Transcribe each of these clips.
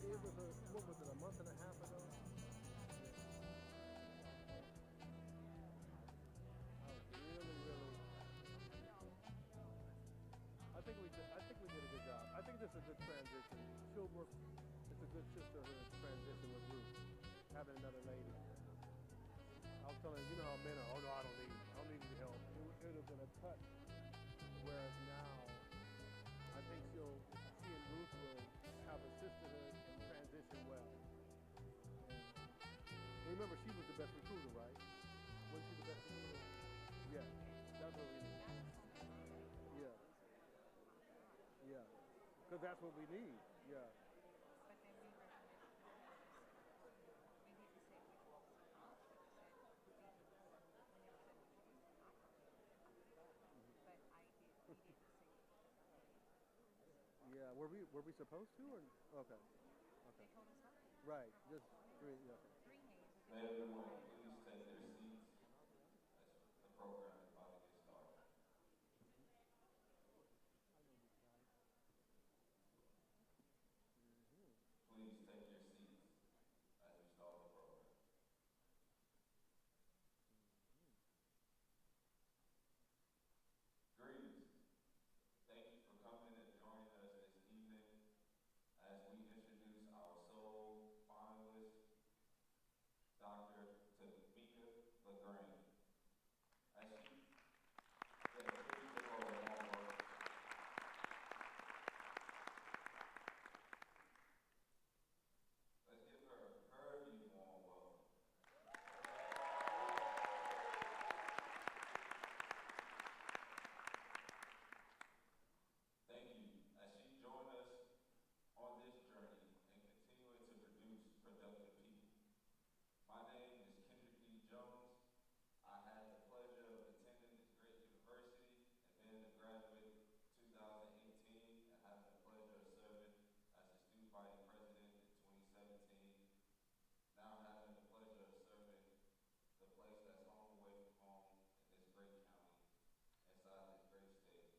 it was what was it, a month and a half ago? I was really. I think we did a good job. I think this is a good transition. She'll work. It's a good sisterhood transition with Ruth, having another lady. I was telling you know how men are. Oh no, I don't need any help. It would have been a cut. Whereas now, I think she and Ruth will have a sisterhood and transition well. And remember, she was the best recruiter, right? Wasn't she the best recruiter? Yeah, that's what we need. Yeah, yeah, because that's what we need. Yeah. Yeah, were we supposed to or okay? Okay. Right. Just three. Okay. May everyone please take their seats as the program is about to get started. Please take your seats as we start the program. Greetings. Thank you for coming and joining us this evening as we introduce our sole finalist, Dr. Tomikia LeGrande. As she, yeah, please give her a warm welcome. Let's give her a very warm welcome. Thank you. As she joined us on this journey and continuing to produce productive people. My name is Kendrick D. Jones. I had the pleasure of attending this great university and being a graduate 2018 and having the pleasure of serving as the student body president in 2017. Now having the pleasure of serving the place that's home away from home in this great county, inside this great state,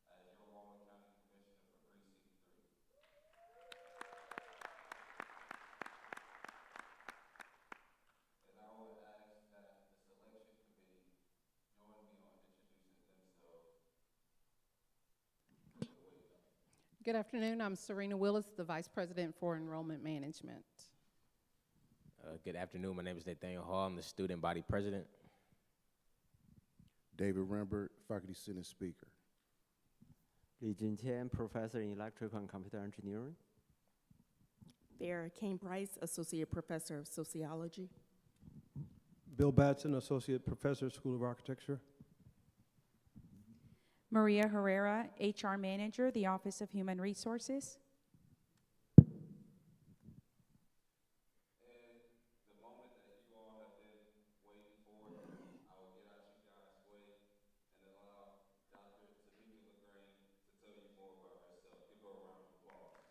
as your Walnut County Commissioner for Precinct 3. And I would ask that the selection committee join me on introducing themselves with the wave. Good afternoon. I'm Serena Willis, the Vice President for Enrollment Management. Good afternoon. My name is Nathaniel Hall. I'm the student body president. David Rembert, faculty senate speaker. Li Jinqian, professor in electrical and computer engineering. There, Kane Price, Associate Professor of Sociology. Bill Batson, Associate Professor, School of Architecture. Maria Herrera, HR Manager, the Office of Human Resources. And the moment that you all have been waiting for, I will get out you guys' way and allow Dr. Tomikia LeGrande to tell you more about herself. Give her a round of applause.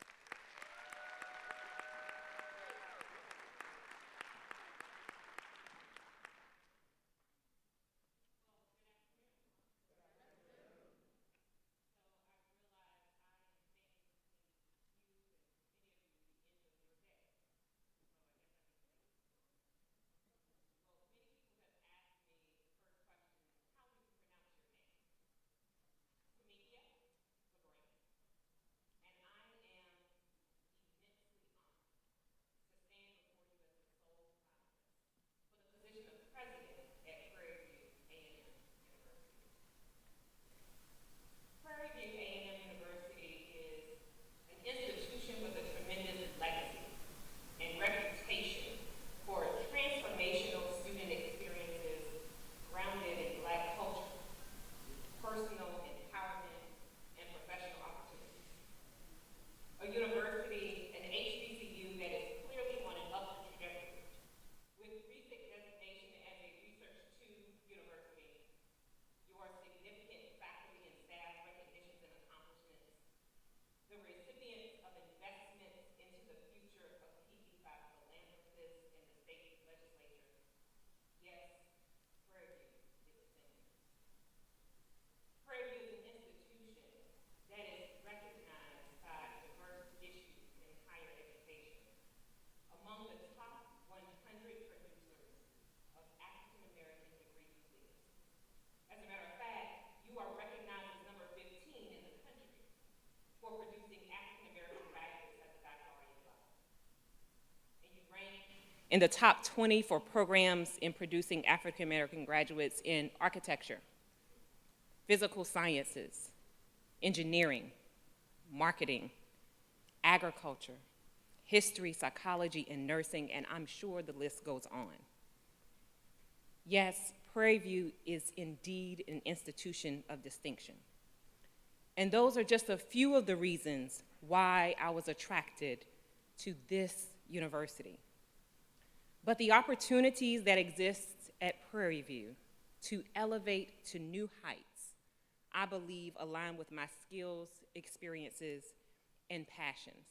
in the top 20 for programs in producing African American graduates in architecture, physical sciences, engineering, marketing, agriculture, history, psychology, and nursing, and I'm sure the list goes on. Yes, Prairie View is indeed an institution of distinction. And those are just a few of the reasons why I was attracted to this university. But the opportunities that exist at Prairie View to elevate to new heights, I believe align with my skills, experiences, and passions.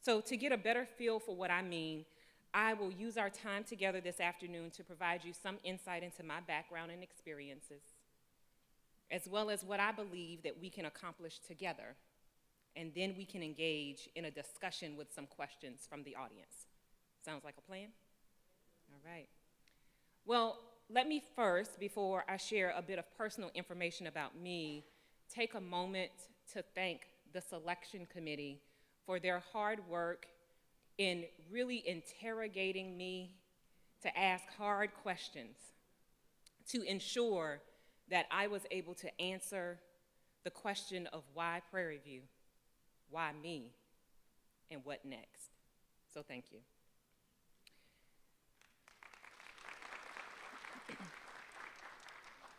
So to get a better feel for what I mean, I will use our time together this afternoon to provide you some insight into my background and experiences, as well as what I believe that we can accomplish together, and then we can engage in a discussion with some questions from the audience. Sounds like a plan? All right. Well, let me first, before I share a bit of personal information about me, take a moment to thank the selection committee for their hard work in really interrogating me to ask hard questions to ensure that I was able to answer the question of why Prairie View, why me, and what next. So thank you.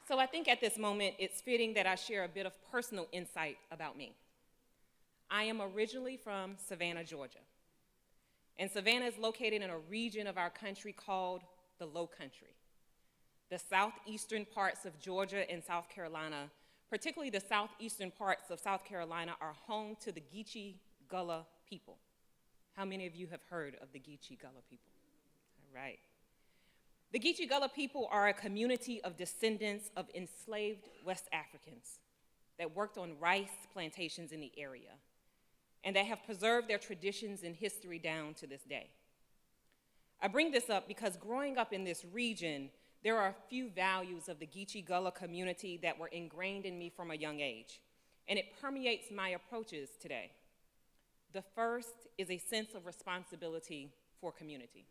So I think at this moment, it's fitting that I share a bit of personal insight about me. I am originally from Savannah, Georgia. And Savannah is located in a region of our country called the Low Country. The southeastern parts of Georgia and South Carolina, particularly the southeastern parts of South Carolina, are home to the Geechee Gullah people. How many of you have heard of the Geechee Gullah people? All right. The Geechee Gullah people are a community of descendants of enslaved West Africans that worked on rice plantations in the area, and that have preserved their traditions and history down to this day. I bring this up because growing up in this region, there are a few values of the Geechee Gullah community that were ingrained in me from a young age, and it permeates my approaches today. The first is a sense of responsibility for community.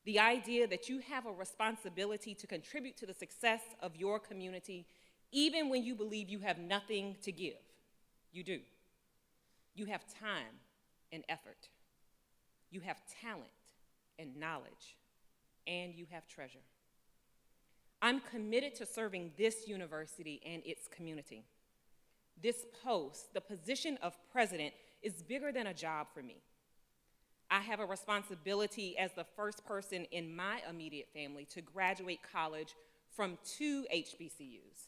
The idea that you have a responsibility to contribute to the success of your community, even when you believe you have nothing to give. You do. You have time and effort. You have talent and knowledge, and you have treasure. I'm committed to serving this university and its community. This post, the position of president, is bigger than a job for me. I have a responsibility as the first person in my immediate family to graduate college from 2 HBCUs,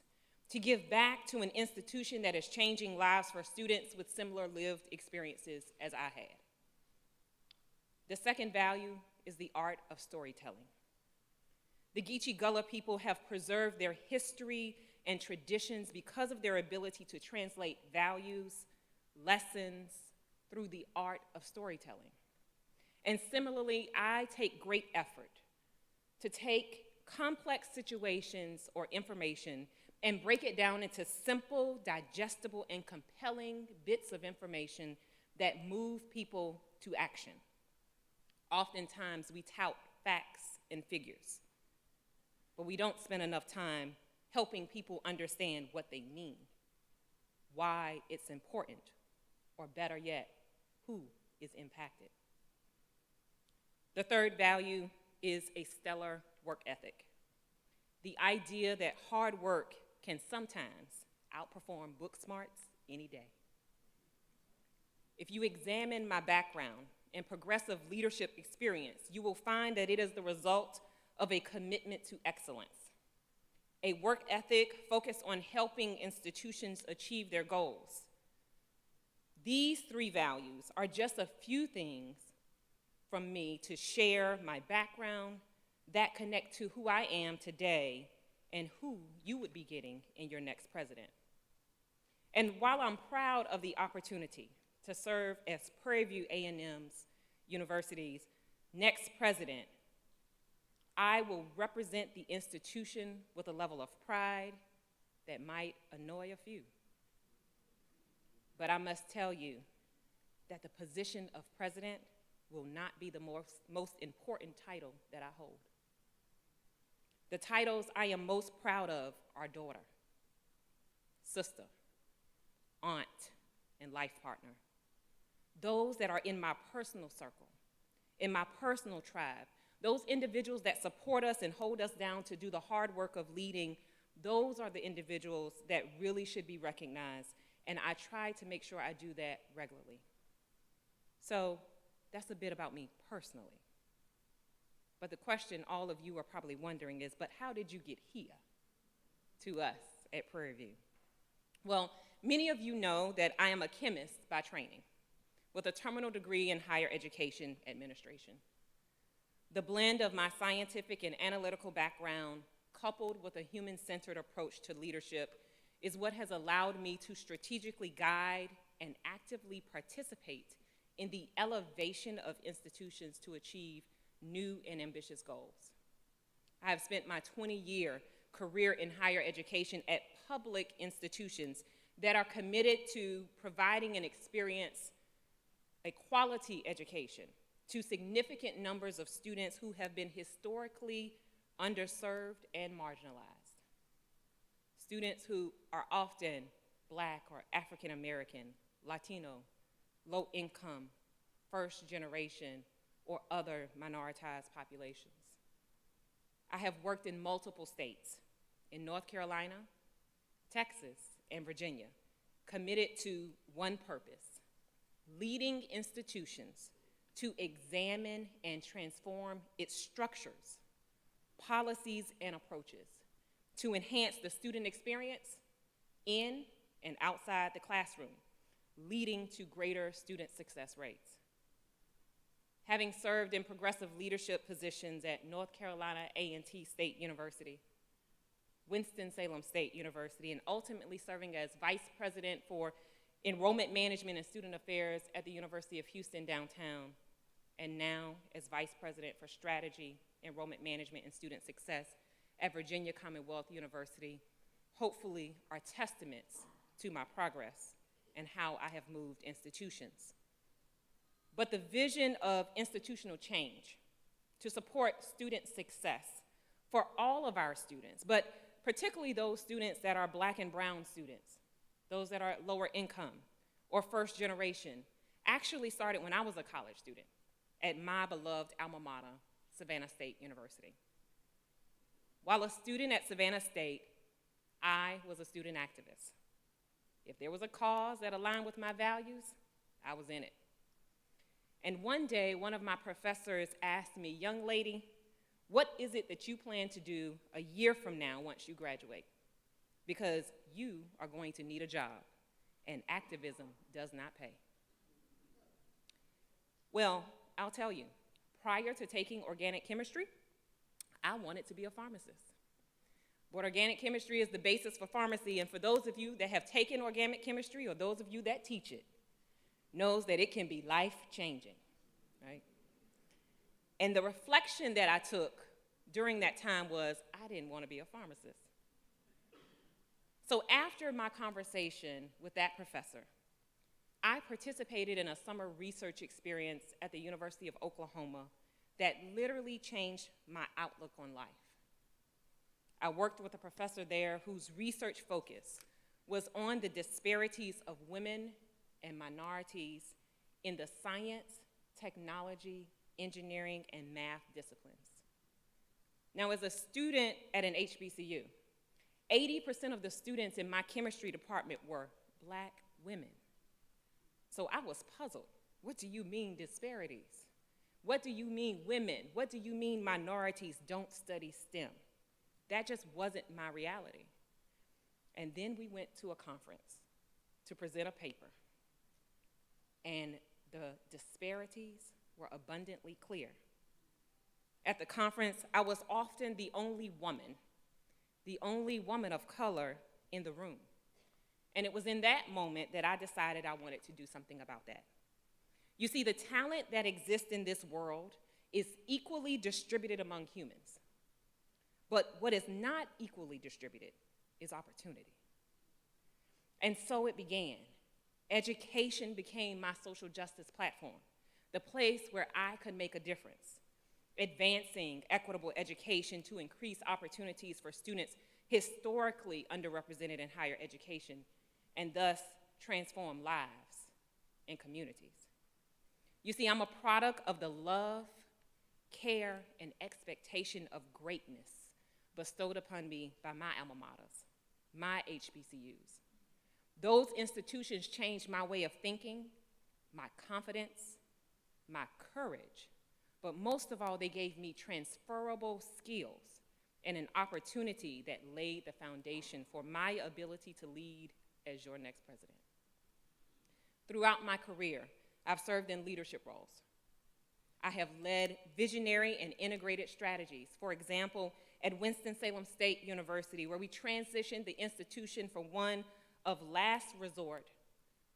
to give back to an institution that is changing lives for students with similar lived experiences as I had. The second value is the art of storytelling. The Geechee Gullah people have preserved their history and traditions because of their ability to translate values, lessons, through the art of storytelling. And similarly, I take great effort to take complex situations or information and break it down into simple, digestible, and compelling bits of information that move people to action. Oftentimes, we tout facts and figures, but we don't spend enough time helping people understand what they mean, why it's important, or better yet, who is impacted. The third value is a stellar work ethic. The idea that hard work can sometimes outperform book smarts any day. If you examine my background and progressive leadership experience, you will find that it is the result of a commitment to excellence, a work ethic focused on helping institutions achieve their goals. These 3 values are just a few things from me to share my background that connect to who I am today and who you would be getting in your next president. And while I'm proud of the opportunity to serve as Prairie View A&M's university's next president, I will represent the institution with a level of pride that might annoy a few. But I must tell you that the position of president will not be the most important title that I hold. The titles I am most proud of are daughter, sister, aunt, and life partner. Those that are in my personal circle, in my personal tribe, those individuals that support us and hold us down to do the hard work of leading, those are the individuals that really should be recognized, and I try to make sure I do that regularly. So that's a bit about me personally. But the question all of you are probably wondering is, but how did you get here to us at Prairie View? Well, many of you know that I am a chemist by training with a terminal degree in higher education administration. The blend of my scientific and analytical background coupled with a human-centered approach to leadership is what has allowed me to strategically guide and actively participate in the elevation of institutions to achieve new and ambitious goals. I have spent my 20-year career in higher education at public institutions that are committed to providing an experience, a quality education, to significant numbers of students who have been historically underserved and marginalized. Students who are often Black or African American, Latino, low income, first generation, or other minoritized populations. I have worked in multiple states, in North Carolina, Texas, and Virginia, committed to one purpose: leading institutions to examine and transform its structures, policies, and approaches to enhance the student experience in and outside the classroom, leading to greater student success rates. Having served in progressive leadership positions at North Carolina A&T State University, Winston-Salem State University, and ultimately serving as Vice President for Enrollment Management and Student Affairs at the University of Houston downtown, and now as Vice President for Strategy, Enrollment Management, and Student Success at Virginia Commonwealth University, hopefully are testaments to my progress and how I have moved institutions. But the vision of institutional change to support student success for all of our students, but particularly those students that are Black and brown students, those that are lower income or first generation, actually started when I was a college student at my beloved alma mater, Savannah State University. While a student at Savannah State, I was a student activist. If there was a cause that aligned with my values, I was in it. And one day, one of my professors asked me, "Young lady, what is it that you plan to do a year from now once you graduate? Because you are going to need a job, and activism does not pay." Well, I'll tell you, prior to taking organic chemistry, I wanted to be a pharmacist. But organic chemistry is the basis for pharmacy, and for those of you that have taken organic chemistry, or those of you that teach it, knows that it can be life-changing, right? And the reflection that I took during that time was, I didn't want to be a pharmacist. So after my conversation with that professor, I participated in a summer research experience at the University of Oklahoma that literally changed my outlook on life. I worked with a professor there whose research focus was on the disparities of women and minorities in the science, technology, engineering, and math disciplines. Now, as a student at an HBCU, 80% of the students in my chemistry department were Black women. So I was puzzled. What do you mean disparities? What do you mean women? What do you mean minorities don't study STEM? That just wasn't my reality. And then we went to a conference to present a paper, and the disparities were abundantly clear. At the conference, I was often the only woman of color in the room. And it was in that moment that I decided I wanted to do something about that. You see, the talent that exists in this world is equally distributed among humans. But what is not equally distributed is opportunity. And so it began. Education became my social justice platform. the place where I could make a difference, advancing equitable education to increase opportunities for students historically underrepresented in higher education, and thus transform lives and communities. You see, I'm a product of the love, care, and expectation of greatness bestowed upon me by my alma maters, my HBCUs. Those institutions changed my way of thinking, my confidence, my courage, but most of all, they gave me transferable skills and an opportunity that laid the foundation for my ability to lead as your next president. Throughout my career, I've served in leadership roles. I have led visionary and integrated strategies. For example, at Winston-Salem State University, where we transitioned the institution from one of last resort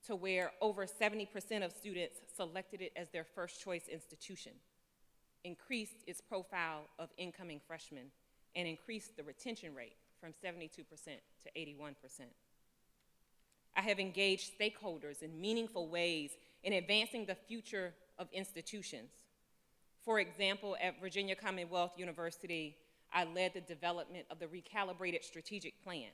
to where over 70% of students selected it as their first choice institution, increased its profile of incoming freshmen, and increased the retention rate from 72% to 81%. I have engaged stakeholders in meaningful ways in advancing the future of institutions. For example, at Virginia Commonwealth University, I led the development of the recalibrated strategic plan.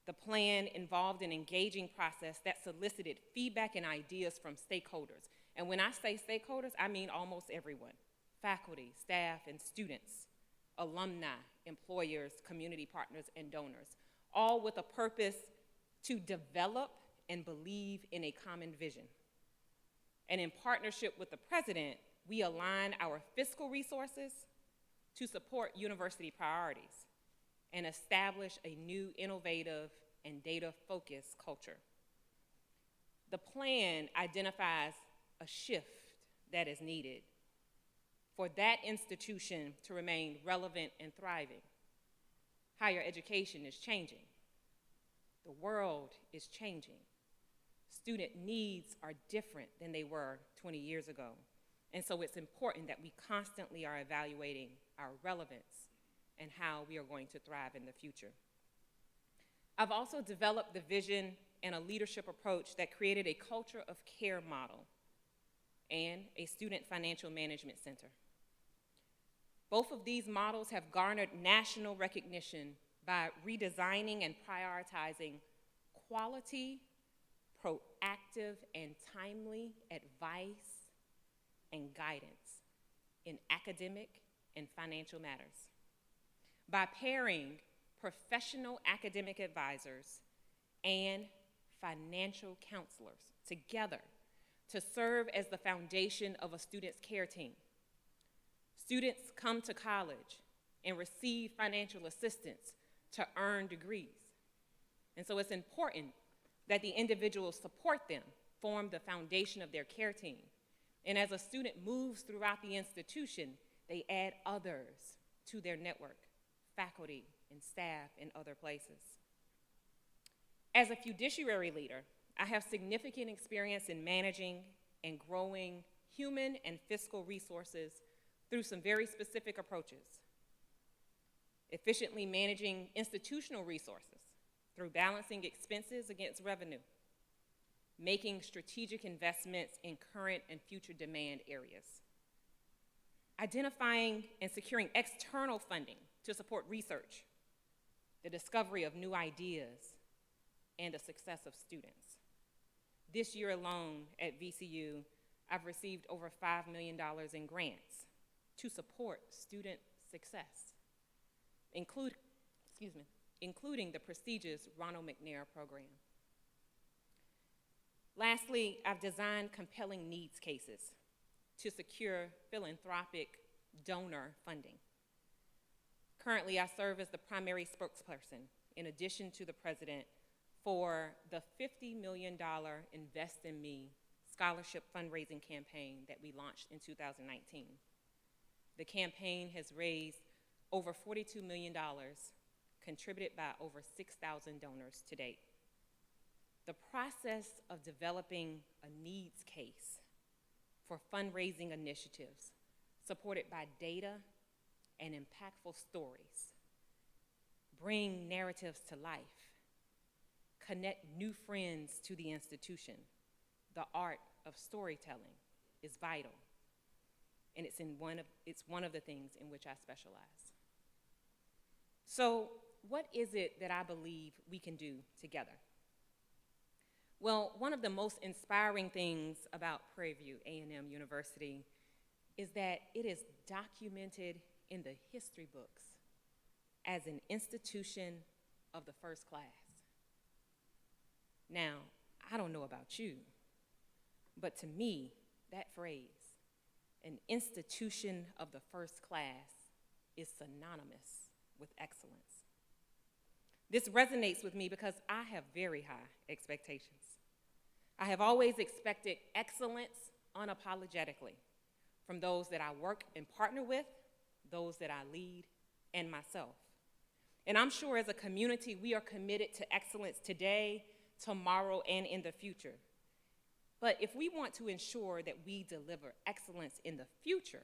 The plan involved an engaging process that solicited feedback and ideas from stakeholders. And when I say stakeholders, I mean almost everyone: faculty, staff, and students, alumni, employers, community partners, and donors, all with a purpose to develop and believe in a common vision. And in partnership with the president, we align our fiscal resources to support university priorities and establish a new, innovative, and data-focused culture. The plan identifies a shift that is needed for that institution to remain relevant and thriving. Higher education is changing. The world is changing. Student needs are different than they were 20 years ago. And so it's important that we constantly are evaluating our relevance and how we are going to thrive in the future. I've also developed the vision and a leadership approach that created a culture of care model and a student financial management center. Both of these models have garnered national recognition by redesigning and prioritizing quality, proactive, and timely advice and guidance in academic and financial matters. By pairing professional academic advisors and financial counselors together to serve as the foundation of a student's care team. Students come to college and receive financial assistance to earn degrees. And so it's important that the individuals support them, form the foundation of their care team. And as a student moves throughout the institution, they add others to their network, faculty and staff in other places. As a fiduciary leader, I have significant experience in managing and growing human and fiscal resources through some very specific approaches. Efficiently managing institutional resources through balancing expenses against revenue, making strategic investments in current and future demand areas, identifying and securing external funding to support research, the discovery of new ideas, and the success of students. This year alone at VCU, I've received over $5 million in grants to support student success, including the prestigious Ronald McNair program. Lastly, I've designed compelling needs cases to secure philanthropic donor funding. Currently, I serve as the primary spokesperson, in addition to the president, for the $50 million Invest in Me scholarship fundraising campaign that we launched in 2019. The campaign has raised over $42 million, contributed by over 6,000 donors to date. The process of developing a needs case for fundraising initiatives supported by data and impactful stories bring narratives to life, connect new friends to the institution, the art of storytelling, is vital, and it's one of the things in which I specialize. So what is it that I believe we can do together? Well, one of the most inspiring things about Prairie View A&M University is that it is documented in the history books as an institution of the first class. Now, I don't know about you, but to me, that phrase, an institution of the first class, is synonymous with excellence. This resonates with me because I have very high expectations. I have always expected excellence unapologetically from those that I work and partner with, those that I lead, and myself. And I'm sure as a community, we are committed to excellence today, tomorrow, and in the future. But if we want to ensure that we deliver excellence in the future,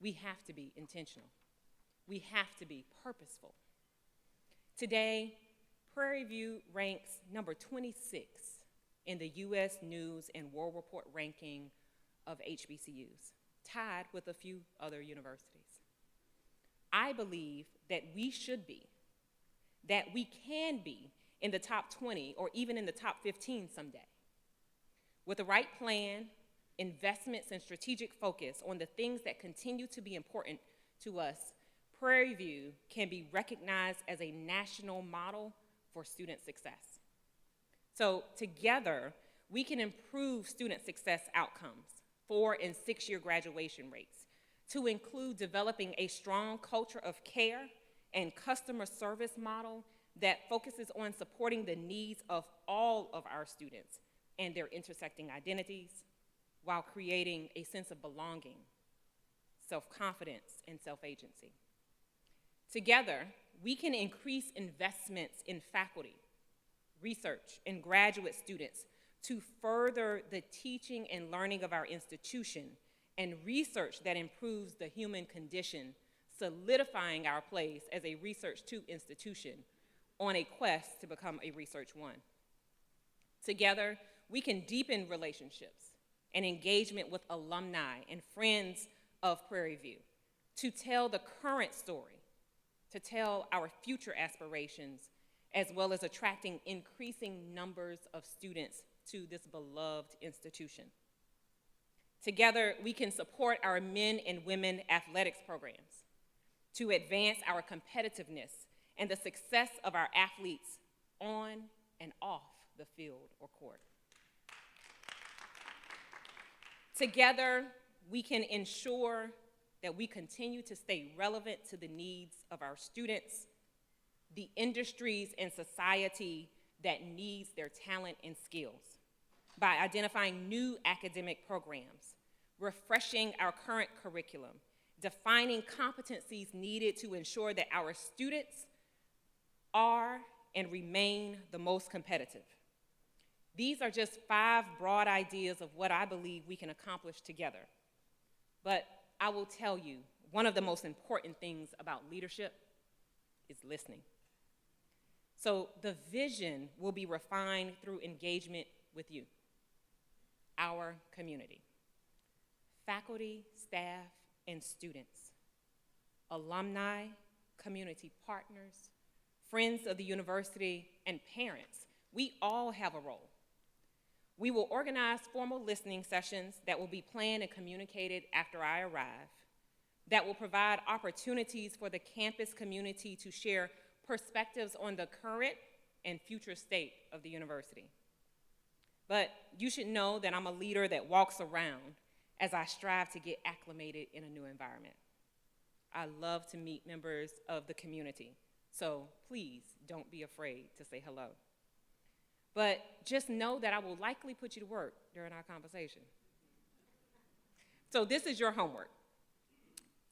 we have to be intentional. We have to be purposeful. Today, Prairie View ranks number 26 in the U.S. News and World Report ranking of HBCUs, tied with a few other universities. I believe that we should be, that we can be in the top 20 or even in the top 15 someday. With the right plan, investments, and strategic focus on the things that continue to be important to us, Prairie View can be recognized as a national model for student success. So together, we can improve student success outcomes, 4- and 6-year graduation rates, to include developing a strong culture of care and customer service model that focuses on supporting the needs of all of our students and their intersecting identities while creating a sense of belonging, self-confidence, and self-agency. Together, we can increase investments in faculty, research, and graduate students to further the teaching and learning of our institution and research that improves the human condition, solidifying our place as a Research 2 institution on a quest to become a Research 1. Together, we can deepen relationships and engagement with alumni and friends of Prairie View to tell the current story, to tell our future aspirations, as well as attracting increasing numbers of students to this beloved institution. Together, we can support our men and women athletics programs to advance our competitiveness and the success of our athletes on and off the field or court. Together, we can ensure that we continue to stay relevant to the needs of our students, the industries and society that needs their talent and skills by identifying new academic programs, refreshing our current curriculum, defining competencies needed to ensure that our students are and remain the most competitive. These are just 5 broad ideas of what I believe we can accomplish together. But I will tell you, one of the most important things about leadership is listening. So the vision will be refined through engagement with you, our community, faculty, staff, and students, alumni, community partners, friends of the university, and parents. We all have a role. We will organize formal listening sessions that will be planned and communicated after I arrive, that will provide opportunities for the campus community to share perspectives on the current and future state of the university. But you should know that I'm a leader that walks around as I strive to get acclimated in a new environment. I love to meet members of the community, so please don't be afraid to say hello. But just know that I will likely put you to work during our conversation. So this is your homework.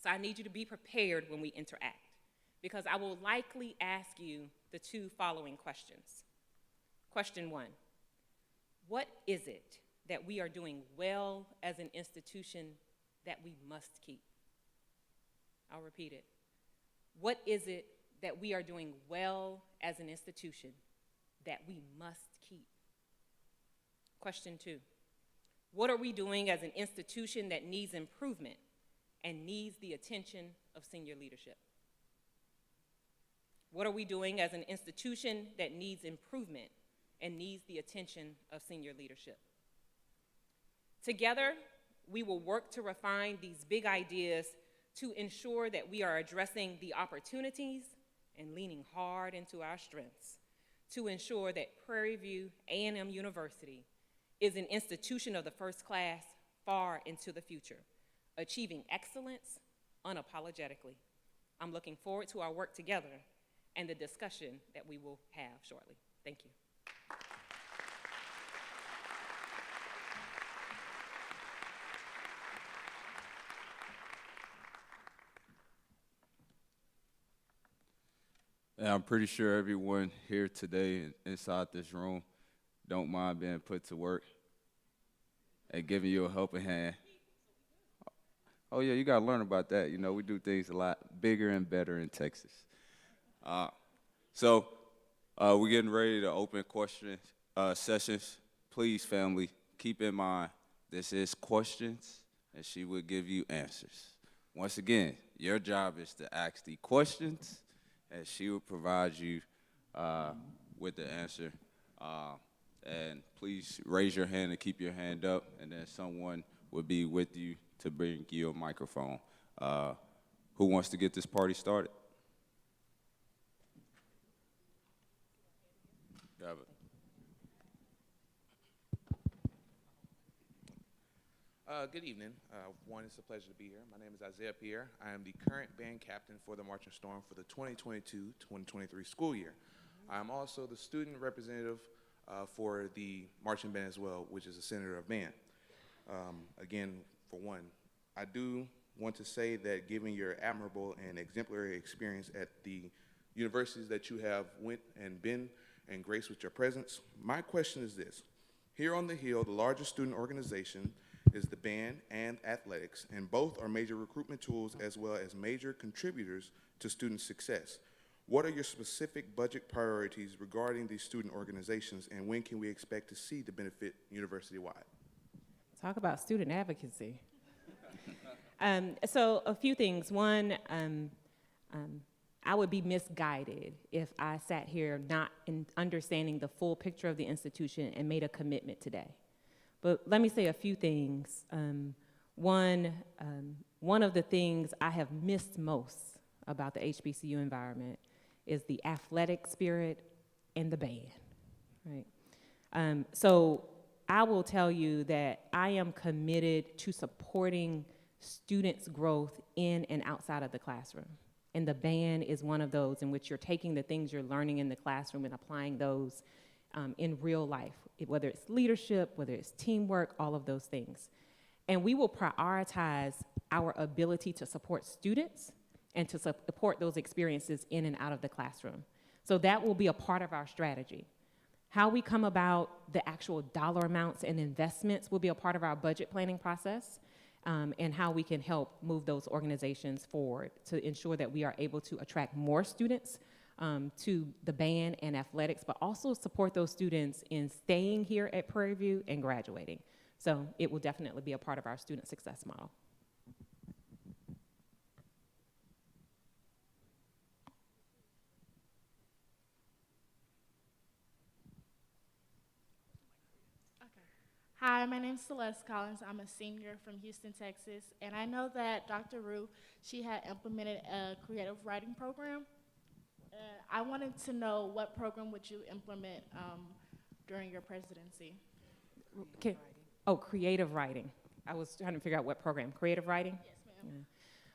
So I need you to be prepared when we interact, because I will likely ask you the 2 following questions. Question 1, what is it that we are doing well as an institution that we must keep? I'll repeat it. What is it that we are doing well as an institution that we must keep? Question 2, What are we doing as an institution that needs improvement and needs the attention of senior leadership? What are we doing as an institution that needs improvement and needs the attention of senior leadership? Together, we will work to refine these big ideas to ensure that we are addressing the opportunities and leaning hard into our strengths to ensure that Prairie View A&M University is an institution of the first class far into the future, achieving excellence unapologetically. I'm looking forward to our work together and the discussion that we will have shortly. Thank you. And I'm pretty sure everyone here today inside this room don't mind being put to work and giving you a helping hand. Oh yeah, you gotta learn about that. You know, we do things a lot bigger and better in Texas. So we're getting ready to open question sessions. Please, family, keep in mind, this is questions, and she will give you answers. Once again, your job is to ask the questions, and she will provide you with the answer. And please raise your hand and keep your hand up, and then someone will be with you to bring you a microphone. Who wants to get this party started? Gavin. Good evening. One, it's a pleasure to be here. My name is Isaiah Pierre. I am the current band captain for the Marching Storm for the 2022-2023 school year. I'm also the student representative for the marching band as well, which is a senator of band. Again, for one, I do want to say that given your admirable and exemplary experience at the universities that you have went and been and graced with your presence, my question is this. Here on the Hill, the largest student organization is the band and athletics, and both are major recruitment tools as well as major contributors to student success. What are your specific budget priorities regarding these student organizations, and when can we expect to see the benefit university-wide? Talk about student advocacy. So a few things. One, I would be misguided if I sat here not understanding the full picture of the institution and made a commitment today. But let me say a few things. One of the things I have missed most about the HBCU environment is the athletic spirit and the band, right? So I will tell you that I am committed to supporting students' growth in and outside of the classroom. And the band is one of those in which you're taking the things you're learning in the classroom and applying those in real life, whether it's leadership, whether it's teamwork, all of those things. And we will prioritize our ability to support students and to support those experiences in and out of the classroom. So that will be a part of our strategy. How we come about the actual dollar amounts and investments will be a part of our budget planning process, and how we can help move those organizations forward to ensure that we are able to attract more students to the band and athletics, but also support those students in staying here at Prairie View and graduating. So it will definitely be a part of our student success model. Hi, my name is Celeste Collins. I'm a senior from Houston, Texas, and I know that Dr. Rue, she had implemented a creative writing program. And I wanted to know what program would you implement during your presidency? Okay. Oh, creative writing. I was trying to figure out what program. Creative writing? Yes,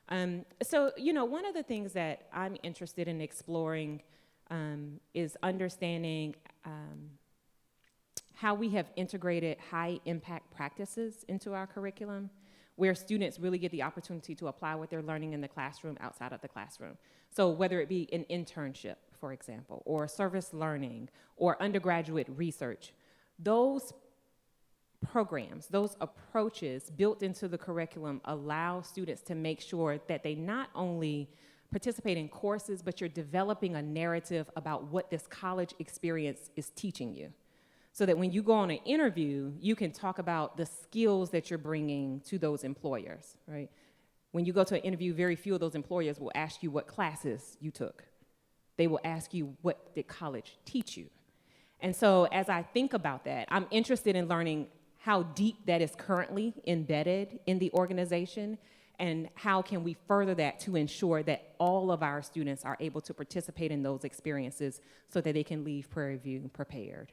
ma'am. Yeah. So, you know, one of the things that I'm interested in exploring is understanding how we have integrated high impact practices into our curriculum, where students really get the opportunity to apply what they're learning in the classroom outside of the classroom. So whether it be an internship, for example, or service learning, or undergraduate research, those programs, those approaches built into the curriculum allow students to make sure that they not only participate in courses, but you're developing a narrative about what this college experience is teaching you. so that when you go on an interview, you can talk about the skills that you're bringing to those employers, right? When you go to an interview, very few of those employers will ask you what classes you took. They will ask you, what did college teach you? And so as I think about that, I'm interested in learning how deep that is currently embedded in the organization, and how can we further that to ensure that all of our students are able to participate in those experiences so that they can leave Prairie View prepared.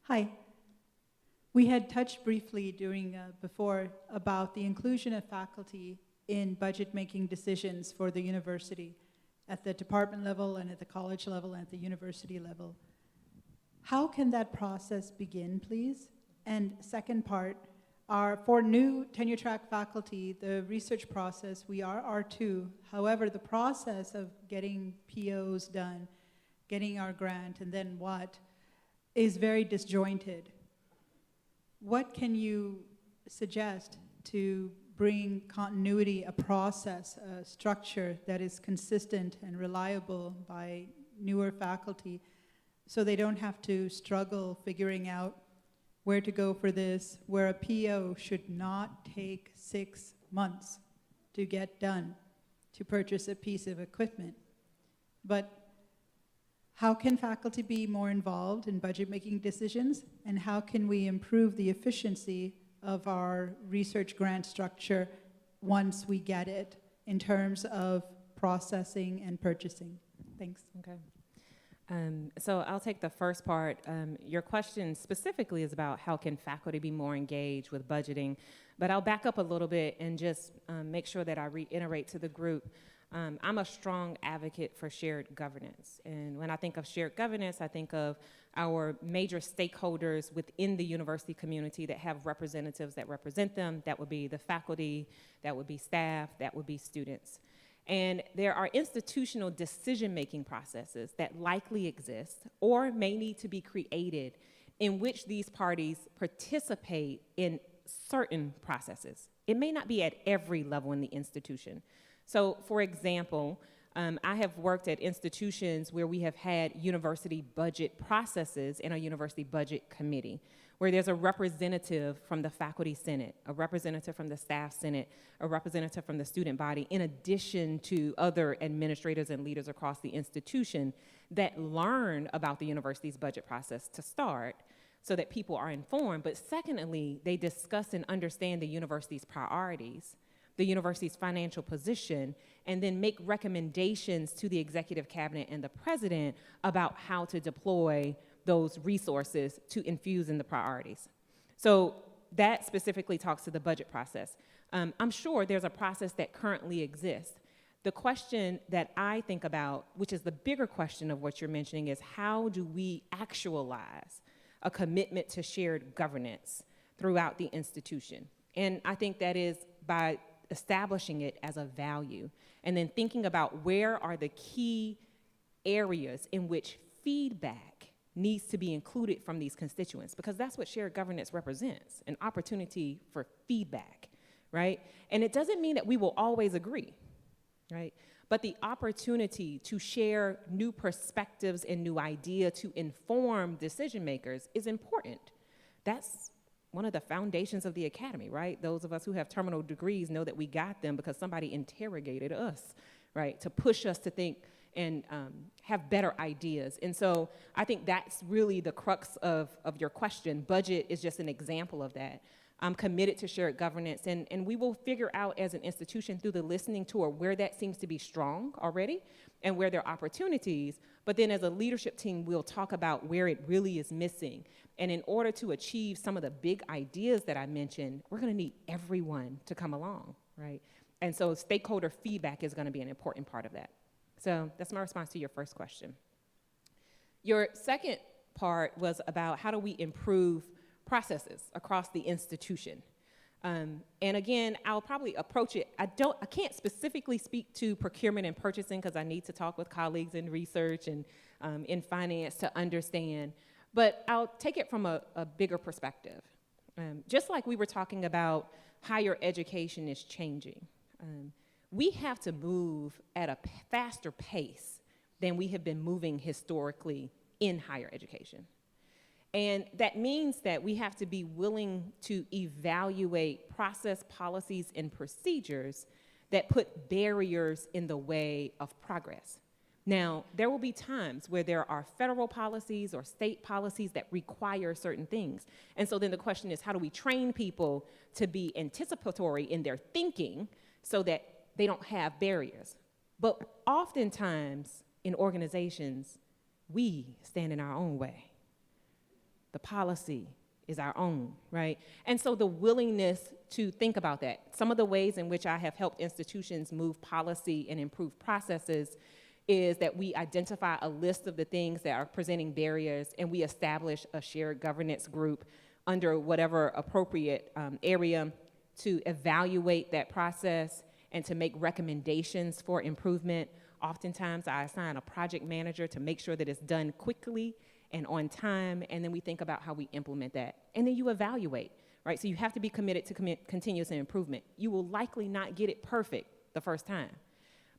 Hi. We had touched briefly during before about the inclusion of faculty in budget-making decisions for the university at the department level and at the college level and at the university level. How can that process begin, please? And second part, for new tenure-track faculty, the research process, we are R2. However, the process of getting POs done, getting our grant, and then what, is very disjointed. What can you suggest to bring continuity, a process, a structure that is consistent and reliable by newer faculty, so they don't have to struggle figuring out where to go for this, where a PO should not take 6 months to get done, to purchase a piece of equipment. But how can faculty be more involved in budget-making decisions, and how can we improve the efficiency of our research grant structure once we get it in terms of processing and purchasing? Thanks. Okay. So I'll take the first part. Your question specifically is about how can faculty be more engaged with budgeting, but I'll back up a little bit and just make sure that I reiterate to the group. I'm a strong advocate for shared governance. And when I think of shared governance, I think of our major stakeholders within the university community that have representatives that represent them. That would be the faculty, that would be staff, that would be students. And there are institutional decision-making processes that likely exist or may need to be created in which these parties participate in certain processes. It may not be at every level in the institution. So, for example, I have worked at institutions where we have had university budget processes in a university budget committee, where there's a representative from the faculty senate, a representative from the staff senate, a representative from the student body, in addition to other administrators and leaders across the institution that learn about the university's budget process to start, so that people are informed. But secondly, they discuss and understand the university's priorities, the university's financial position, and then make recommendations to the executive cabinet and the president about how to deploy those resources to infuse in the priorities. So that specifically talks to the budget process. I'm sure there's a process that currently exists. The question that I think about, which is the bigger question of what you're mentioning, is how do we actualize a commitment to shared governance throughout the institution? And I think that is by establishing it as a value, and then thinking about where are the key areas in which feedback needs to be included from these constituents, because that's what shared governance represents, an opportunity for feedback, right? And it doesn't mean that we will always agree, right? But the opportunity to share new perspectives and new ideas to inform decision makers is important. That's one of the foundations of the academy, right? Those of us who have terminal degrees know that we got them because somebody interrogated us, right? To push us to think and have better ideas. And so I think that's really the crux of your question. Budget is just an example of that. I'm committed to shared governance, and we will figure out as an institution through the listening tour where that seems to be strong already and where there are opportunities. But then as a leadership team, we'll talk about where it really is missing. And in order to achieve some of the big ideas that I mentioned, we're gonna need everyone to come along, right? And so stakeholder feedback is gonna be an important part of that. So that's my response to your first question. Your second part was about how do we improve processes across the institution. And again, I'll probably approach it, I can't specifically speak to procurement and purchasing because I need to talk with colleagues in research and in finance to understand, but I'll take it from a bigger perspective. Just like we were talking about higher education is changing. we have to move at a faster pace than we have been moving historically in higher education. And that means that we have to be willing to evaluate process, policies, and procedures that put barriers in the way of progress. Now, there will be times where there are federal policies or state policies that require certain things. And so then the question is, how do we train people to be anticipatory in their thinking so that they don't have barriers? But oftentimes in organizations, we stand in our own way. The policy is our own, right? And so the willingness to think about that. Some of the ways in which I have helped institutions move policy and improve processes is that we identify a list of the things that are presenting barriers, and we establish a shared governance group under whatever appropriate area to evaluate that process and to make recommendations for improvement. Oftentimes, I assign a project manager to make sure that it's done quickly and on time, and then we think about how we implement that. And then you evaluate, right? So you have to be committed to continuous improvement. You will likely not get it perfect the first time,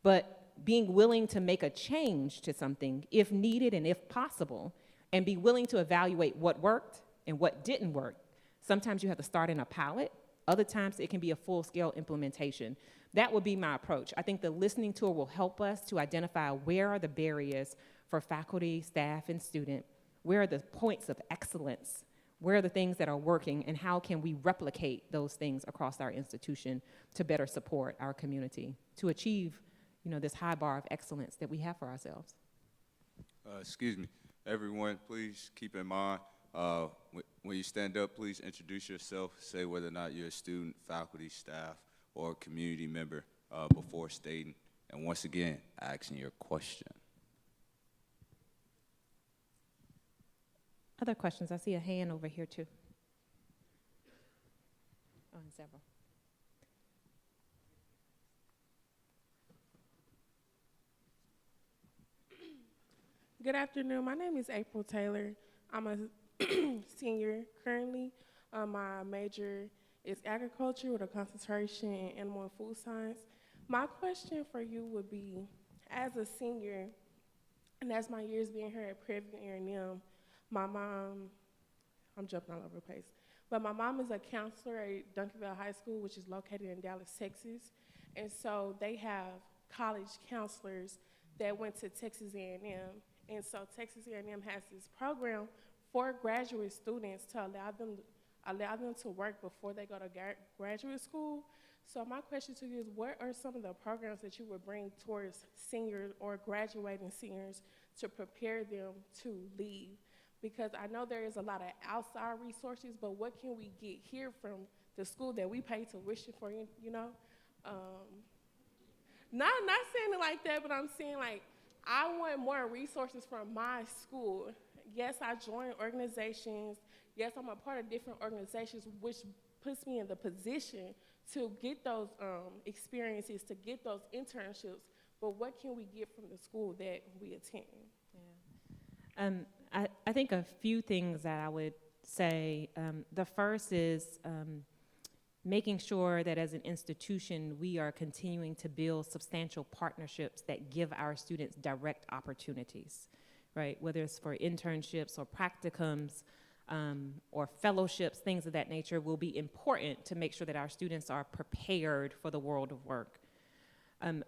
but being willing to make a change to something if needed and if possible, and be willing to evaluate what worked and what didn't work. Sometimes you have to start in a pilot. Other times it can be a full-scale implementation. That would be my approach. I think the listening tour will help us to identify where are the barriers for faculty, staff, and student. Where are the points of excellence? Where are the things that are working, and how can we replicate those things across our institution to better support our community, to achieve this high bar of excellence that we have for ourselves? Excuse me. Everyone, please keep in mind, when you stand up, please introduce yourself. Say whether or not you're a student, faculty, staff, or community member before stating. And once again, asking your question. Other questions? I see a hand over here too. Oh, and several. Good afternoon. My name is April Taylor. I'm a senior currently. My major is agriculture with a concentration in animal and food science. My question for you would be, as a senior, and as my years being here at Prairie A&M, my mom, I'm jumping all over the place, but my mom is a counselor at Duncanville High School, which is located in Dallas, Texas. And so they have college counselors that went to Texas A&M. And so Texas A&M has this program for graduate students to allow them to work before they go to graduate school. So my question to you is, what are some of the programs that you would bring towards seniors or graduating seniors to prepare them to leave? Because I know there is a lot of outside resources, but what can we get here from the school that we pay tuition for, Not saying it like that, but I'm saying, like, I want more resources from my school. Yes, I join organizations. Yes, I'm a part of different organizations, which puts me in the position to get those experiences, to get those internships. But what can we get from the school that we attend? Yeah. I think a few things that I would say. The first is making sure that as an institution, we are continuing to build substantial partnerships that give our students direct opportunities, right? Whether it's for internships or practicums or fellowships, things of that nature will be important to make sure that our students are prepared for the world of work.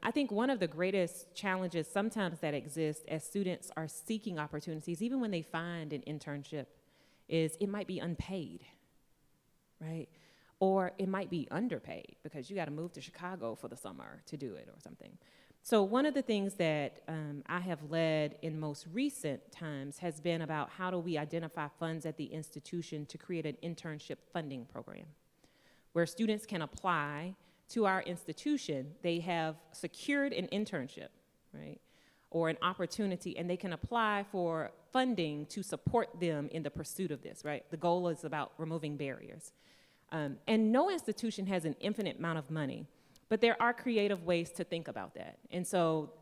I think one of the greatest challenges sometimes that exist as students are seeking opportunities, even when they find an internship, is it might be unpaid, right? Or it might be underpaid because you got to move to Chicago for the summer to do it or something. So one of the things that I have led in most recent times has been about how do we identify funds at the institution to create an internship funding program where students can apply to our institution. They have secured an internship, right, or an opportunity, and they can apply for funding to support them in the pursuit of this, right? The goal is about removing barriers. And no institution has an infinite amount of money, but there are creative ways to think about that. And so,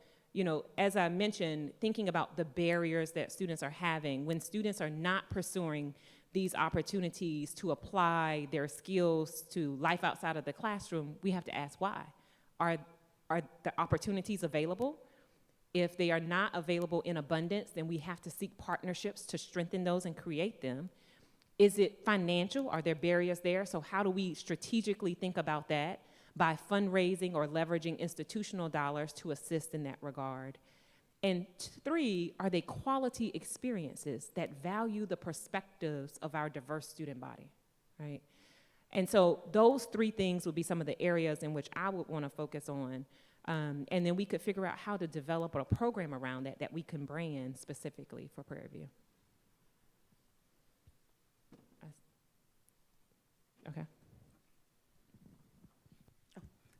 as I mentioned, thinking about the barriers that students are having, when students are not pursuing these opportunities to apply their skills to life outside of the classroom, we have to ask why. Are are the opportunities available? If they are not available in abundance, then we have to seek partnerships to strengthen those and create them. Is it financial? Are there barriers there? So how do we strategically think about that by fundraising or leveraging institutional dollars to assist in that regard? And 3, are they quality experiences that value the perspectives of our diverse student body, right? And so those 3 things would be some of the areas in which I would want to focus on. And then we could figure out how to develop a program around that we can brand specifically for Prairie View. Okay.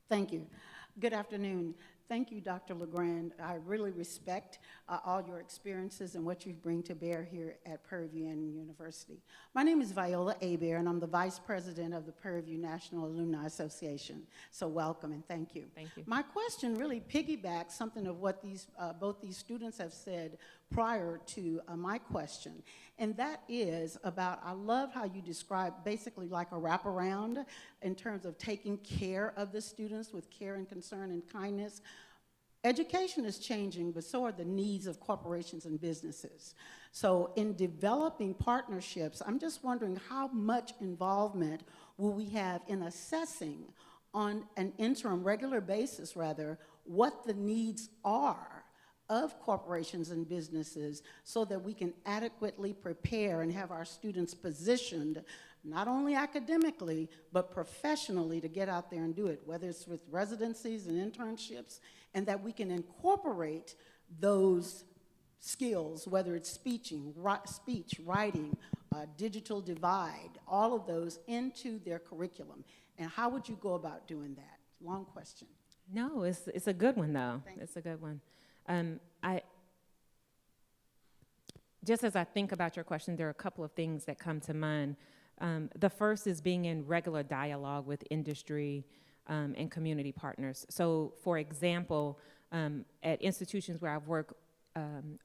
Thank you. Good afternoon. Thank you, Dr. LeGrande. I really respect all your experiences and what you bring to bear here at Prairie View University. My name is Viola Hebert, and I'm the Vice President of the Prairie View National Alumni Association. So welcome and thank you. Thank you. My question really piggybacks something of what both these students have said prior to my question, and that is about, I love how you describe basically like a wraparound in terms of taking care of the students with care and concern and kindness. Education is changing, but so are the needs of corporations and businesses. So in developing partnerships, I'm just wondering how much involvement will we have in assessing on an interim, regular basis rather, what the needs are of corporations and businesses so that we can adequately prepare and have our students positioned not only academically, but professionally to get out there and do it, whether it's with residencies and internships, and that we can incorporate those skills, whether it's speech, writing, digital divide, all of those into their curriculum. And how would you go about doing that? Long question. No, it's a good one, though. It's a good one. Just as I think about your question, there are a couple of things that come to mind. The first is being in regular dialogue with industry and community partners. So, for example, at institutions where I've worked,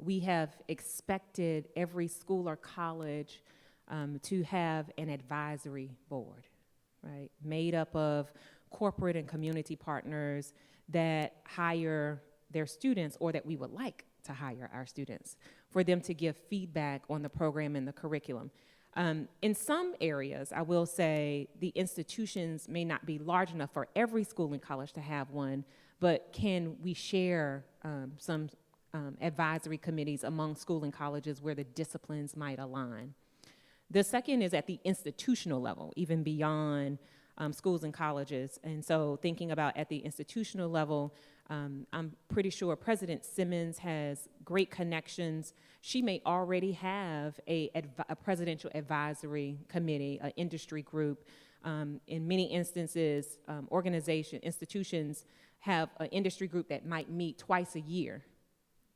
we have expected every school or college to have an advisory board, right, made up of corporate and community partners that hire their students, or that we would like to hire our students, for them to give feedback on the program and the curriculum. In some areas, I will say the institutions may not be large enough for every school and college to have one, but can we share some advisory committees among school and colleges where the disciplines might align? The second is at the institutional level, even beyond schools and colleges. And so thinking about at the institutional level, I'm pretty sure President Simmons has great connections. She may already have a presidential advisory committee, an industry group. In many instances, institutions have an industry group that might meet twice a year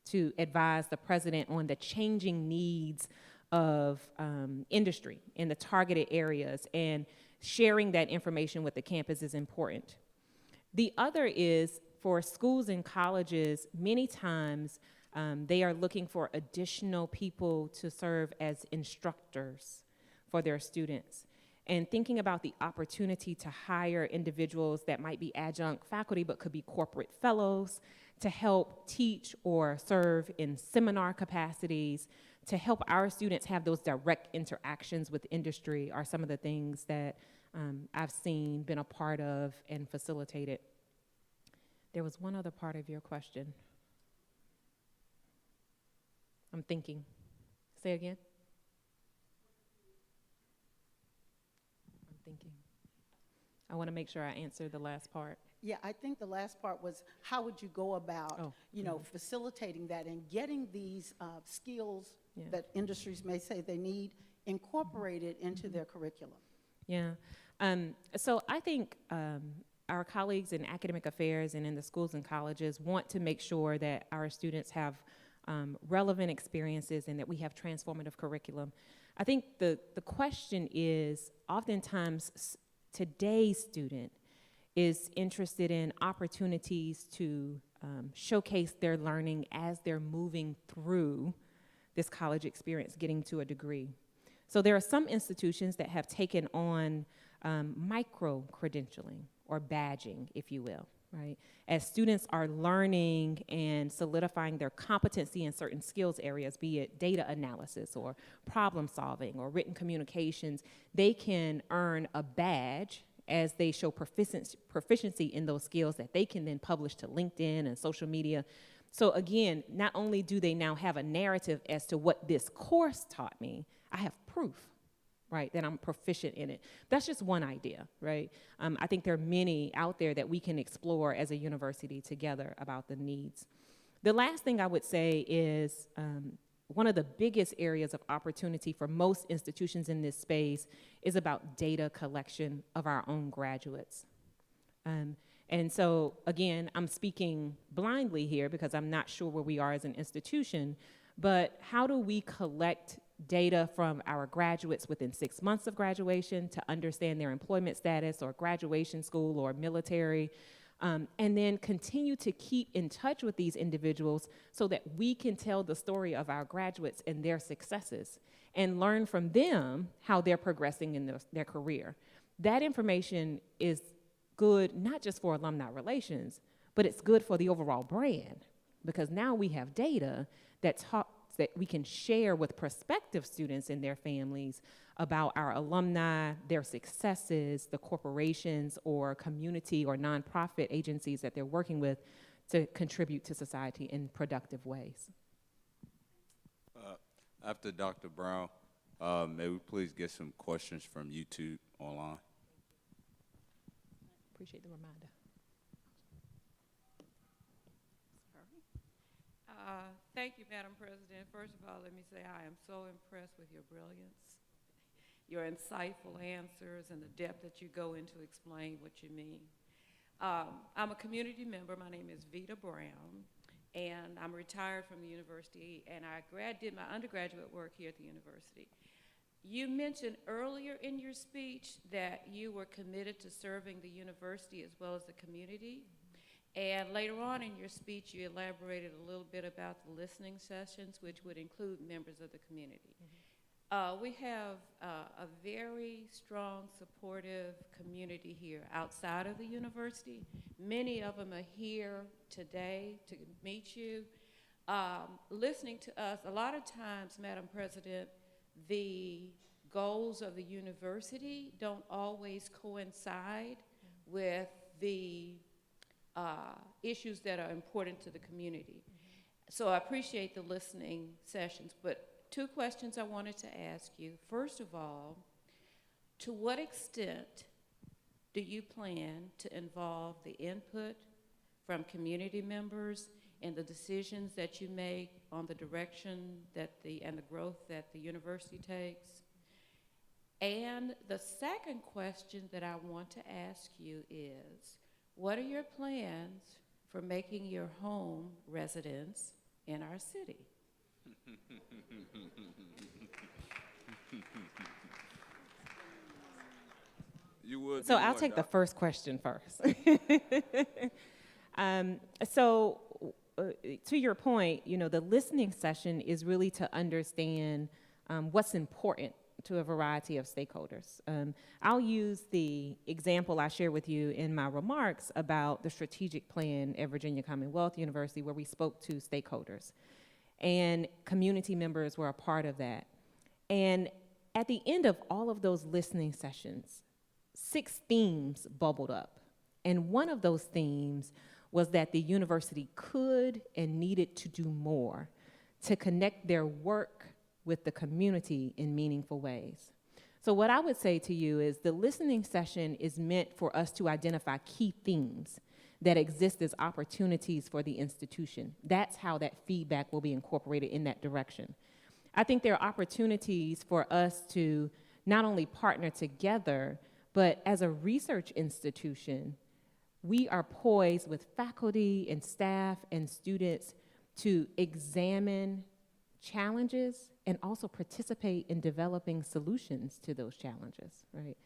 to advise the president on the changing needs of industry in the targeted areas, and sharing that information with the campus is important. The other is for schools and colleges, many times they are looking for additional people to serve as instructors for their students. And thinking about the opportunity to hire individuals that might be adjunct faculty but could be corporate fellows to help teach or serve in seminar capacities, to help our students have those direct interactions with industry are some of the things that I've seen, been a part of, and facilitated. There was one other part of your question. I'm thinking. Say it again. I'm thinking. I want to make sure I answer the last part. Yeah, I think the last part was how would you go about, facilitating that and getting these skills that industries may say they need incorporated into their curriculum? Yeah. So I think our colleagues in academic affairs and in the schools and colleges want to make sure that our students have relevant experiences and that we have transformative curriculum. I think the question is, oftentimes today's student is interested in opportunities to showcase their learning as they're moving through this college experience, getting to a degree. So there are some institutions that have taken on micro-credentialing or badging, if you will, right? As students are learning and solidifying their competency in certain skills areas, be it data analysis or problem solving or written communications, they can earn a badge as they show proficiency in those skills that they can then publish to LinkedIn and social media. So again, not only do they now have a narrative as to what this course taught me, I have proof, right, that I'm proficient in it. That's just one idea, right? I think there are many out there that we can explore as a university together about the needs. The last thing I would say is one of the biggest areas of opportunity for most institutions in this space is about data collection of our own graduates. And so, again, I'm speaking blindly here because I'm not sure where we are as an institution, but how do we collect data from our graduates within 6 months of graduation to understand their employment status or graduation school or military, and then continue to keep in touch with these individuals so that we can tell the story of our graduates and their successes and learn from them how they're progressing in their career. That information is good not just for alumni relations, but it's good for the overall brand, because now we have data that we can share with prospective students and their families about our alumni, their successes, the corporations or community or nonprofit agencies that they're working with to contribute to society in productive ways. After Dr. Brown, may we please get some questions from YouTube online? Appreciate the reminder. Thank you, Madam President. First of all, let me say I am so impressed with your brilliance, your insightful answers, and the depth that you go into explain what you mean. I'm a community member. My name is Vita Brown, and I'm retired from the university, and I did my undergraduate work here at the university. You mentioned earlier in your speech that you were committed to serving the university as well as the community. And later on in your speech, you elaborated a little bit about the listening sessions, which would include members of the community. We have a very strong, supportive community here outside of the university. Many of them are here today to meet you. Listening to us, a lot of times, Madam President, the goals of the university don't always coincide with the issues that are important to the community. So I appreciate the listening sessions, but two questions I wanted to ask you. First of all, to what extent do you plan to involve the input from community members in the decisions that you make on the direction and the growth that the university takes? And the second question that I want to ask you is, what are your plans for making your home residence in our city? So I'll take the first question first. To your point, the listening session is really to understand what's important to a variety of stakeholders. I'll use the example I shared with you in my remarks about the strategic plan at Virginia Commonwealth University, where we spoke to stakeholders, and community members were a part of that. And at the end of all of those listening sessions, 6 themes bubbled up. And one of those themes was that the university could and needed to do more to connect their work with the community in meaningful ways. So what I would say to you is the listening session is meant for us to identify key themes that exist as opportunities for the institution. That's how that feedback will be incorporated in that direction. I think there are opportunities for us to not only partner together, but as a research institution, we are poised with faculty and staff and students to examine challenges and also participate in developing solutions to those challenges, right?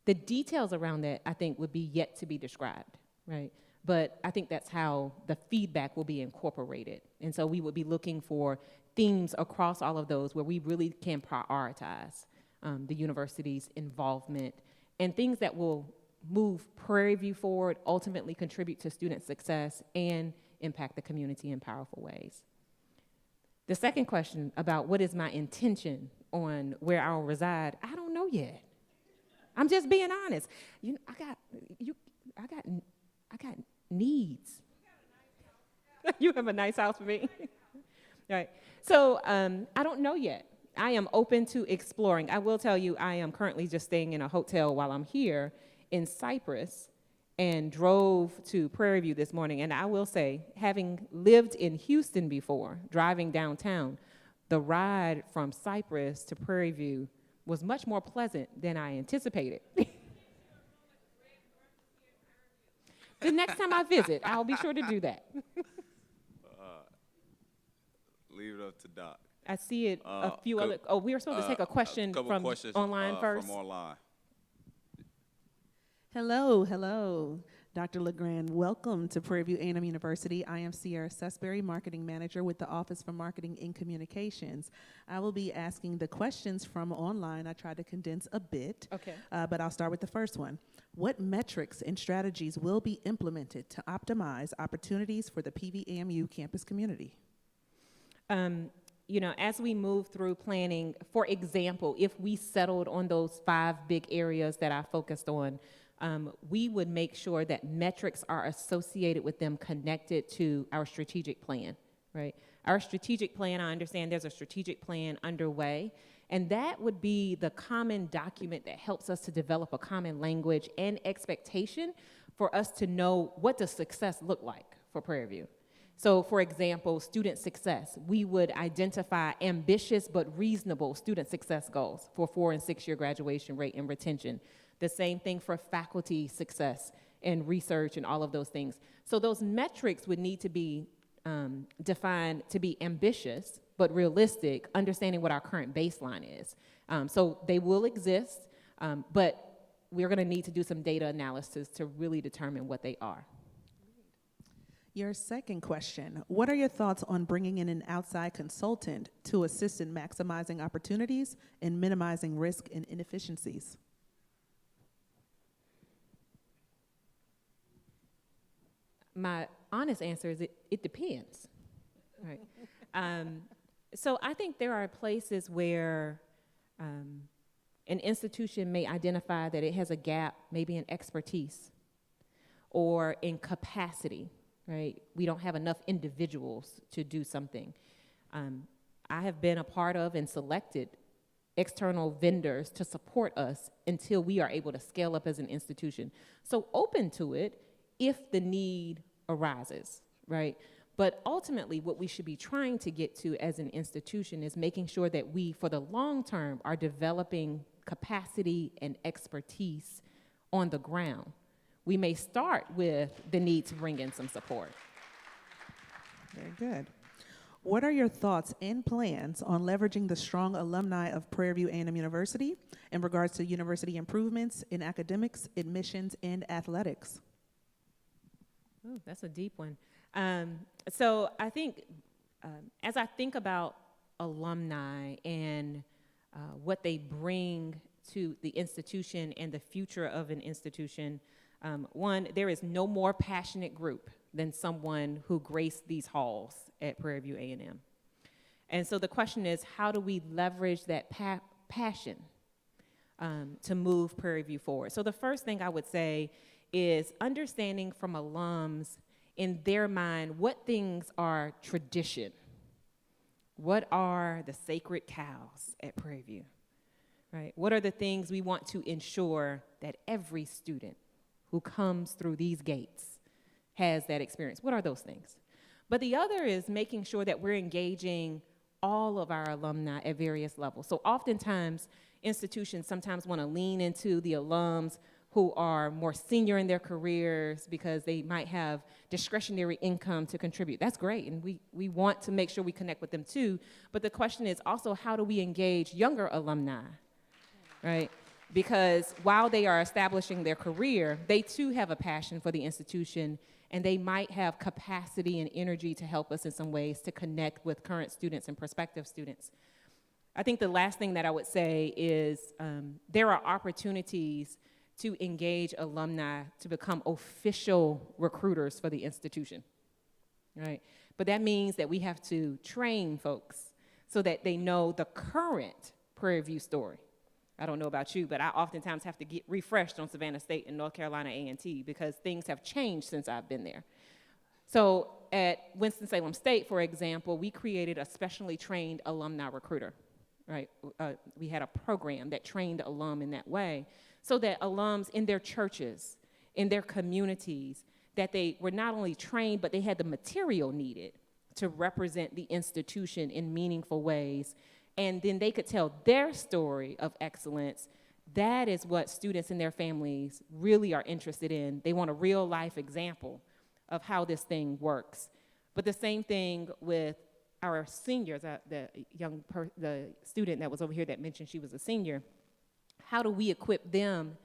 The details around that, I think, would be yet to be described, right? But I think that's how the feedback will be incorporated. And so we would be looking for themes across all of those where we really can prioritize the university's involvement and things that will move Prairie View forward, ultimately contribute to student success, and impact the community in powerful ways. The second question about what is my intention on where I'll reside, I don't know yet. I'm just being honest. You know, I got needs. You have a nice house for me. Right. So I don't know yet. I am open to exploring. I will tell you, I am currently just staying in a hotel while I'm here in Cypress and drove to Prairie View this morning. And I will say, having lived in Houston before, driving downtown, the ride from Cypress to Prairie View was much more pleasant than I anticipated. The next time I visit, I'll be sure to do that. Leave it up to Doc. I see it a few other. Oh, we were supposed to take a question from online first. From online. Hello. Dr. LeGrande, welcome to Prairie View A&M University. I am Sierra Sesberry, Marketing Manager with the Office for Marketing and Communications. I will be asking the questions from online. I tried to condense a bit, okay. But I'll start with the first one. What metrics and strategies will be implemented to optimize opportunities for the PVAMU campus community? You know, as we move through planning, for example, if we settled on those 5 big areas that I focused on, we would make sure that metrics are associated with them, connected to our strategic plan, right? Our strategic plan, I understand there's a strategic plan underway, and that would be the common document that helps us to develop a common language and expectation for us to know what does success look like for Prairie View. So, for example, student success, we would identify ambitious but reasonable student success goals for 4- and 6-year graduation rate and retention. The same thing for faculty success and research and all of those things. So those metrics would need to be defined to be ambitious but realistic, understanding what our current baseline is. So they will exist, but we're going to need to do some data analysis to really determine what they are. Your second question, what are your thoughts on bringing in an outside consultant to assist in maximizing opportunities and minimizing risk and inefficiencies? My honest answer is it depends, right? So I think there are places where an institution may identify that it has a gap, maybe in expertise or in capacity, right? We don't have enough individuals to do something. I have been a part of and selected external vendors to support us until we are able to scale up as an institution. So open to it if the need arises, right? But ultimately, what we should be trying to get to as an institution is making sure that we, for the long term, are developing capacity and expertise on the ground. We may start with the need to bring in some support. Very good. What are your thoughts and plans on leveraging the strong alumni of Prairie View A&M University in regards to university improvements in academics, admissions, and athletics? Ooh, that's a deep one. So I think as I think about alumni and what they bring to the institution and the future of an institution, one, there is no more passionate group than someone who graced these halls at Prairie View A&M. And so the question is, how do we leverage that passion to move Prairie View forward? So the first thing I would say is understanding from alums in their mind what things are tradition. What are the sacred cows at Prairie View, right? What are the things we want to ensure that every student who comes through these gates has that experience? What are those things? But the other is making sure that we're engaging all of our alumni at various levels. So oftentimes, institutions sometimes want to lean into the alums who are more senior in their careers because they might have discretionary income to contribute. That's great, and we want to make sure we connect with them too. But the question is also, how do we engage younger alumni, right? Because while they are establishing their career, they too have a passion for the institution, and they might have capacity and energy to help us in some ways to connect with current students and prospective students. I think the last thing that I would say is there are opportunities to engage alumni to become official recruiters for the institution, right? But that means that we have to train folks so that they know the current Prairie View story. I don't know about you, but I oftentimes have to get refreshed on Savannah State and North Carolina A&T because things have changed since I've been there. So at Winston-Salem State, for example, we created a specially trained alumni recruiter, right? We had a program that trained alum in that way so that alums in their churches, in their communities, that they were not only trained, but they had the material needed to represent the institution in meaningful ways. And then they could tell their story of excellence. That is what students and their families really are interested in. They want a real life example of how this thing works. But the same thing with our seniors, the student that was over here that mentioned she was a senior. How do we equip them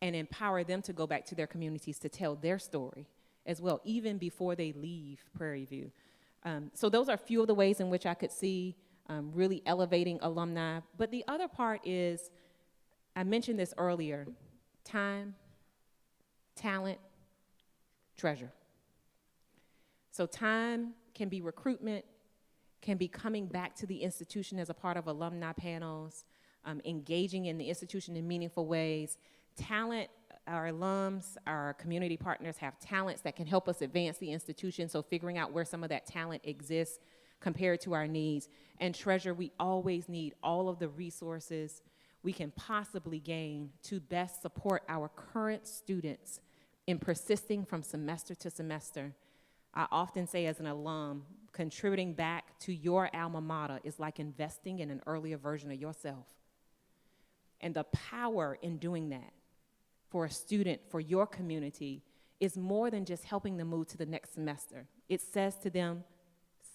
and empower them to go back to their communities to tell their story as well, even before they leave Prairie View? So those are a few of the ways in which I could see really elevating alumni. But the other part is, I mentioned this earlier, time, talent, treasure. So time can be recruitment, can be coming back to the institution as a part of alumni panels, engaging in the institution in meaningful ways. Talent, our alums, our community partners have talents that can help us advance the institution, so figuring out where some of that talent exists compared to our needs. And treasure, we always need all of the resources we can possibly gain to best support our current students in persisting from semester to semester. I often say as an alum, contributing back to your alma mater is like investing in an earlier version of yourself. And the power in doing that for a student, for your community, is more than just helping them move to the next semester. It says to them,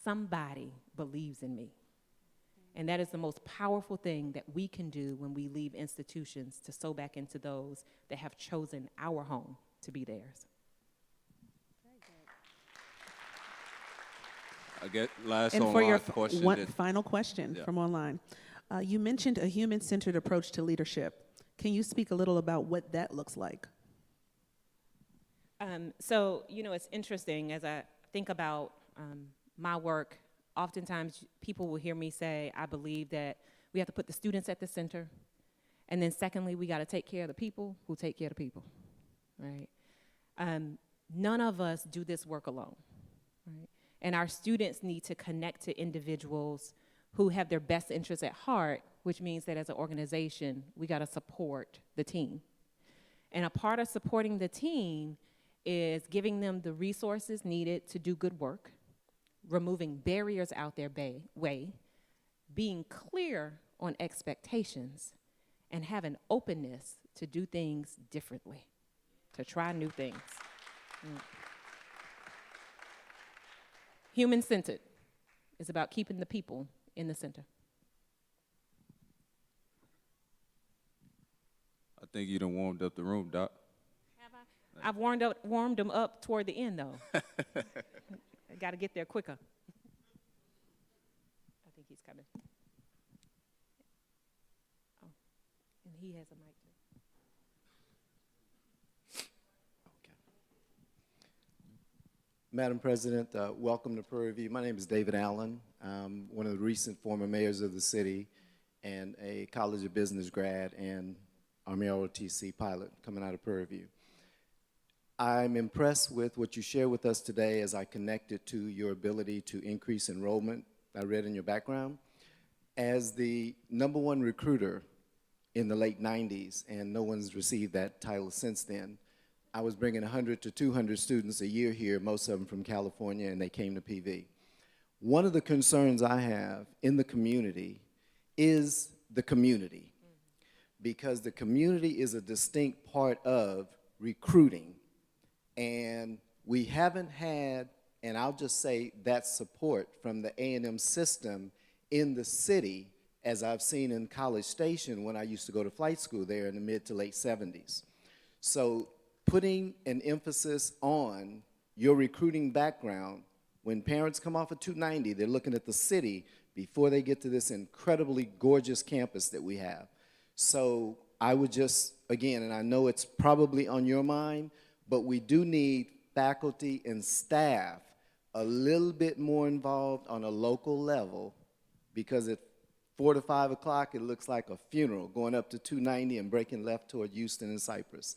somebody believes in me. And that is the most powerful thing that we can do when we leave institutions, to sow back into those that have chosen our home to be theirs. I get last And online for your question. one final question from online. You mentioned a human-centered approach to leadership. Can you speak a little about what that looks like? So, you know, it's interesting as I think about my work. Oftentimes people will hear me say, I believe that we have to put the students at the center. And then secondly, we got to take care of the people who take care of the people, right? None of us do this work alone, right? And our students need to connect to individuals who have their best interests at heart, which means that as an organization, we got to support the team. And a part of supporting the team is giving them the resources needed to do good work, removing barriers out their way, being clear on expectations, and having openness to do things differently, to try new things. Human-centered is about keeping the people in the center. I think you done warmed up the room, Doc. Have I? I've warmed them up toward the end, though. I got to get there quicker. I think he's coming. Oh, and he has a mic, too. Madam President, welcome to Prairie View. My name is David Allen. I'm one of the recent former mayors of the city and a College of Business grad and Army ROTC pilot coming out of Prairie View. I'm impressed with what you share with us today as I connect it to your ability to increase enrollment. I read in your background. As the #1 recruiter in the late 90s, and no one's received that title since then, I was bringing 100 to 200 students a year here, most of them from California, and they came to PV. One of the concerns I have in the community is the community, because the community is a distinct part of recruiting, and we haven't had, and I'll just say that support from the A&M system in the city as I've seen in College Station when I used to go to flight school there in the mid to late 70s. So putting an emphasis on your recruiting background, when parents come off of 290, they're looking at the city before they get to this incredibly gorgeous campus that we have. So I would just, again, and I know it's probably on your mind, but we do need faculty and staff a little bit more involved on a local level, because at 4 to 5 o'clock, it looks like a funeral going up to 290 and breaking left toward Houston and Cypress.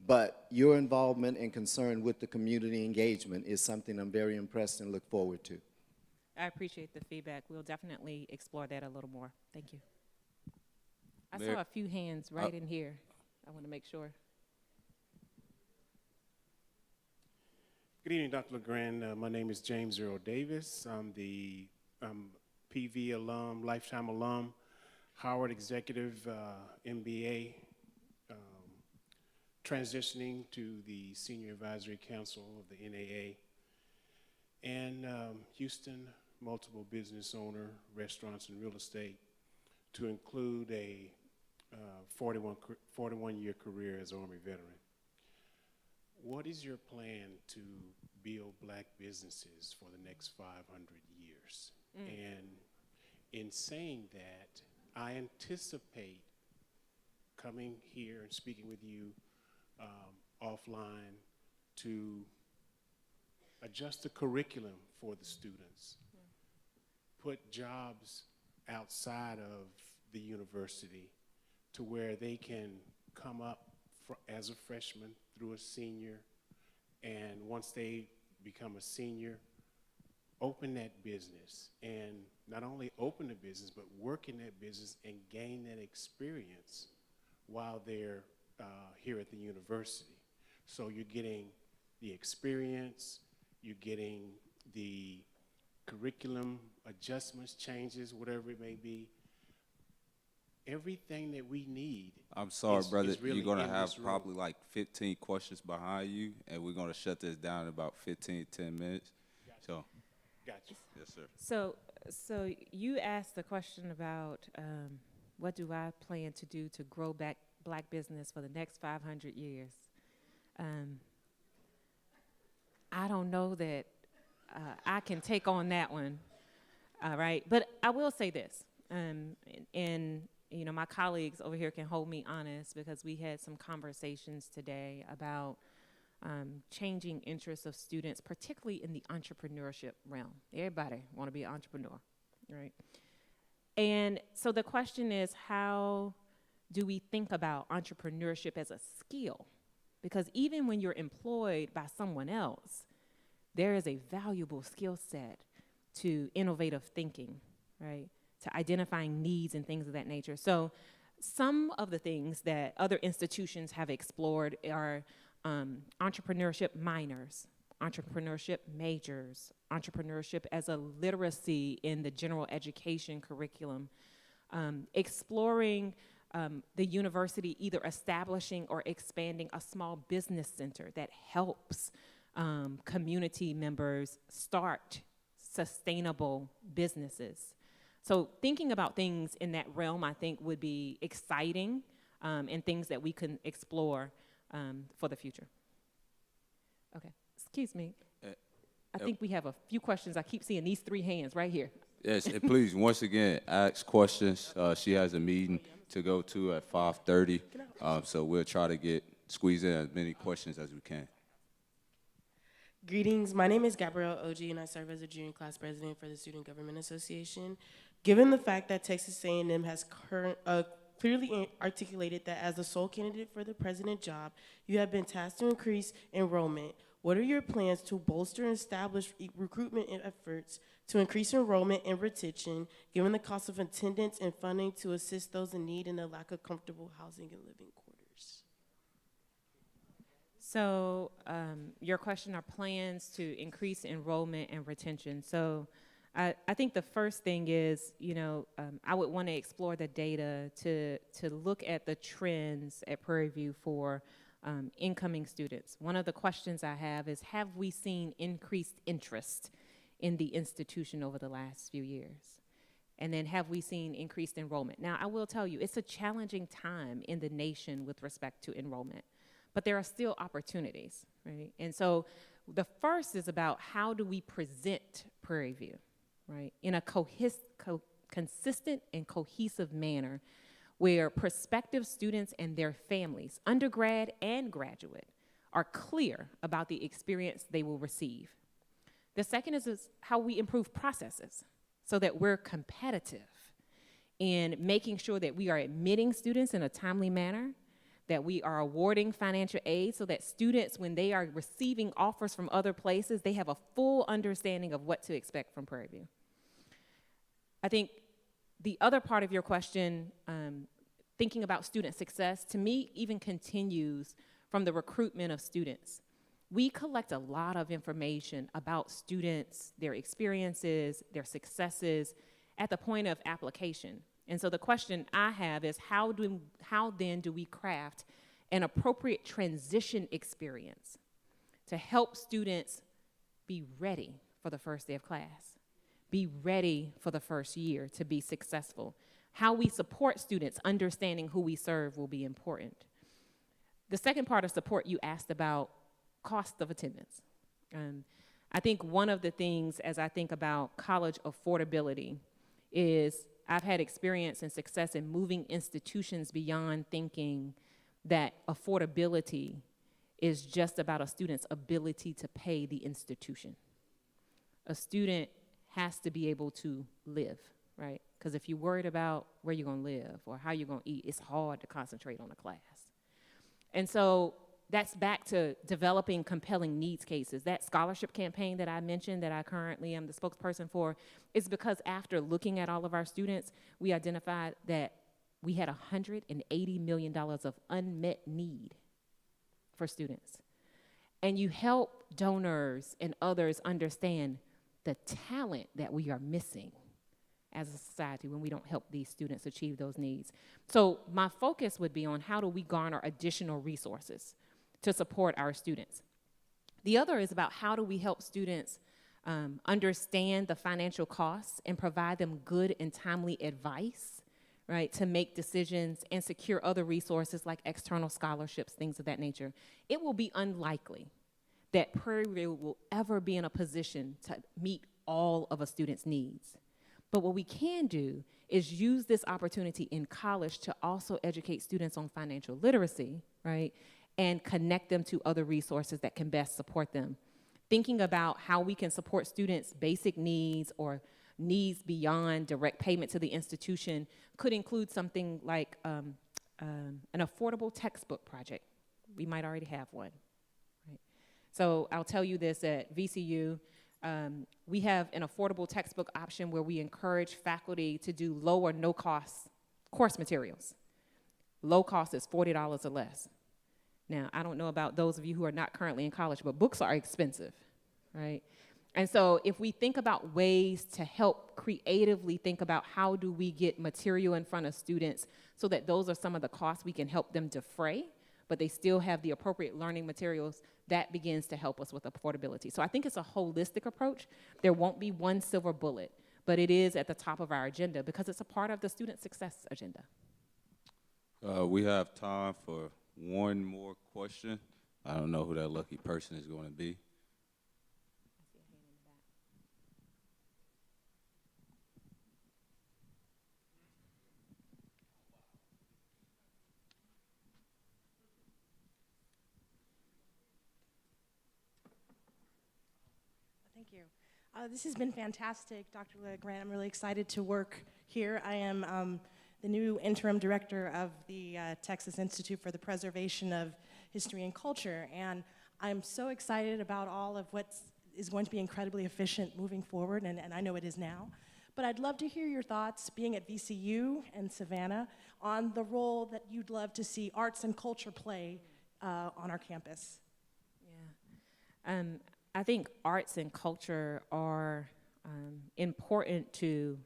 But your involvement and concern with the community engagement is something I'm very impressed and look forward to. I appreciate the feedback. We'll definitely explore that a little more. Thank you. I Mayor, saw a few hands right in here. I want to make sure. Good evening, Dr. LeGrande. My name is James Earl Davis. I'm the PV alum, lifetime alum, Howard executive, MBA, transitioning to the Senior Advisory Council of the NAA, and Houston, multiple business owner, restaurants and real estate, to include a 41-year career as Army veteran. What is your plan to build black businesses for the next 500 years? And in saying that, I anticipate coming here and speaking with you offline to adjust the curriculum for the students, put jobs outside of the university to where they can come up as a freshman through a senior, and once they become a senior, open that business, and not only open the business, but work in that business and gain that experience while they're here at the university. So you're getting the experience, you're getting the curriculum adjustments, changes, whatever it may be. Everything that we need. I'm sorry, brother. Really you're going to have this room. probably like 15 questions behind you, and we're going to shut this down in about 10 minutes. Gotcha. So, gotcha. Yes, sir. So you asked the question about what do I plan to do to grow back black business for the next 500 years. I don't know that I can take on that one, all right? But I will say this, and you know, my colleagues over here can hold me honest, because we had some conversations today about changing interests of students, particularly in the entrepreneurship realm. Everybody want to be an entrepreneur, right? And so the question is, how do we think about entrepreneurship as a skill? Because even when you're employed by someone else, there is a valuable skill set to innovative thinking, right? To identifying needs and things of that nature. So some of the things that other institutions have explored are entrepreneurship minors, entrepreneurship majors, entrepreneurship as a literacy in the general education curriculum, exploring the university either establishing or expanding a small business center that helps community members start sustainable businesses. So thinking about things in that realm, I think, would be exciting and things that we can explore for the future. Okay, excuse me. I think we have a few questions. I keep seeing these 3 hands right here. Yes, and please, once again, ask questions. She has a meeting to go to at 5:30, so we'll try to squeeze in as many questions as we can. Greetings, my name is Gabrielle Oji, and I serve as a junior class president for the Student Government Association. Given the fact that Texas A&M has clearly articulated that as the sole candidate for the president job, you have been tasked to increase enrollment. What are your plans to bolster and establish recruitment efforts to increase enrollment and retention, given the cost of attendance and funding to assist those in need and the lack of comfortable housing and living quarters? So your question are plans to increase enrollment and retention. So I think the first thing is, you know, I would want to explore the data to look at the trends at Prairie View for incoming students. One of the questions I have is, have we seen increased interest in the institution over the last few years? And then have we seen increased enrollment? Now, I will tell you, it's a challenging time in the nation with respect to enrollment, but there are still opportunities, right? And so the first is about how do we present Prairie View, right, in a consistent and cohesive manner where prospective students and their families, undergrad and graduate, are clear about the experience they will receive. The second is how we improve processes so that we're competitive in making sure that we are admitting students in a timely manner, that we are awarding financial aid so that students, when they are receiving offers from other places, they have a full understanding of what to expect from Prairie View. I think the other part of your question, thinking about student success, to me even continues from the recruitment of students. We collect a lot of information about students, their experiences, their successes at the point of application. And so the question I have is how then do we craft an appropriate transition experience to help students be ready for the first day of class, be ready for the first year to be successful? How we support students understanding who we serve will be important. The second part of support you asked about cost of attendance. I think one of the things as I think about college affordability is I've had experience and success in moving institutions beyond thinking that affordability is just about a student's ability to pay the institution. A student has to be able to live, right? Because if you're worried about where you're gonna live or how you're gonna eat, it's hard to concentrate on a class. And so that's back to developing compelling needs cases. That scholarship campaign that I mentioned that I currently am the spokesperson for is because after looking at all of our students, we identified that we had $180 million of unmet need for students. And you help donors and others understand the talent that we are missing as a society when we don't help these students achieve those needs. So my focus would be on how do we garner additional resources to support our students. The other is about how do we help students understand the financial costs and provide them good and timely advice, right, to make decisions and secure other resources like external scholarships, things of that nature. It will be unlikely that Prairie View will ever be in a position to meet all of a student's needs. But what we can do is use this opportunity in college to also educate students on financial literacy, right, and connect them to other resources that can best support them. Thinking about how we can support students' basic needs or needs beyond direct payment to the institution could include something like an affordable textbook project. We might already have one, right? So I'll tell you this, at VCU, we have an affordable textbook option where we encourage faculty to do low or no cost course materials. Low cost is $40 or less. Now, I don't know about those of you who are not currently in college, but books are expensive, right? And so if we think about ways to help creatively think about how do we get material in front of students so that those are some of the costs we can help them defray, but they still have the appropriate learning materials, that begins to help us with affordability. So I think it's a holistic approach. There won't be one silver bullet, but it is at the top of our agenda because it's a part of the student success agenda. We have time for one more question. I don't know who that lucky person is going to be. Thank you. This has been fantastic, Dr. LeGrande. I'm really excited to work here. I am the new interim director of the Texas Institute for the Preservation of History and Culture, and I'm so excited about all of what is going to be incredibly efficient moving forward, and I know it is now. But I'd love to hear your thoughts, being at VCU and Savannah, on the role that you'd love to see arts and culture play on our campus. Yeah. I think arts and culture are important to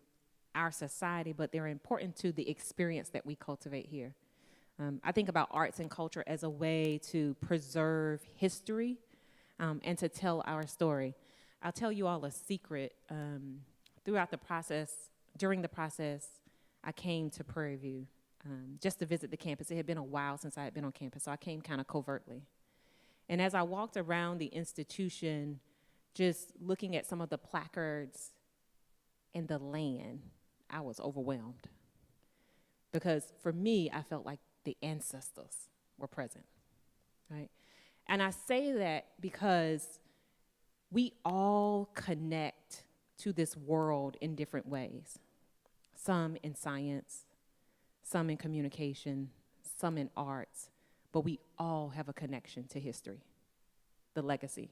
our society, but they're important to the experience that we cultivate here. I think about arts and culture as a way to preserve history and to tell our story. I'll tell you all a secret. Throughout the process, during the process, I came to Prairie View just to visit the campus. It had been a while since I had been on campus, so I came kind of covertly. And as I walked around the institution, just looking at some of the placards and the land, I was overwhelmed. because for me, I felt like the ancestors were present, right? And I say that because we all connect to this world in different ways. Some in science, some in communication, some in arts, but we all have a connection to history, the legacy.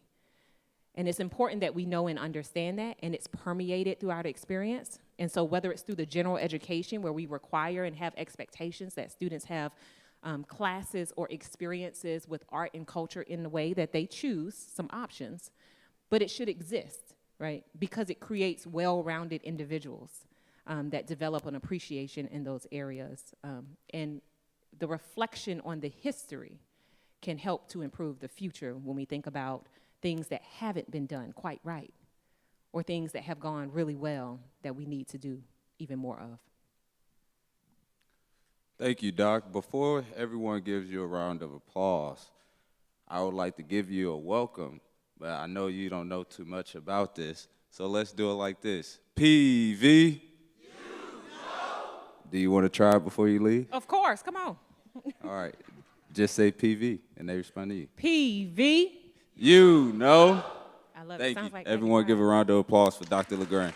And it's important that we know and understand that, and it's permeated throughout our experience. And so whether it's through the general education where we require and have expectations that students have classes or experiences with art and culture in the way that they choose, some options, but it should exist, right? Because it creates well-rounded individuals that develop an appreciation in those areas. And the reflection on the history can help to improve the future when we think about things that haven't been done quite right, or things that have gone really well that we need to do even more of. Thank you, Doc. Before everyone gives you a round of applause, I would like to give you a welcome, but I know you don't know too much about this, so let's do it like this. PV. You know. Do you want to try it before you leave? Of course, come on. All right, just say PV, and they respond to you. PV. You know. I love it. Thank Sounds you. like Everyone give a round of applause for Dr. LeGrande.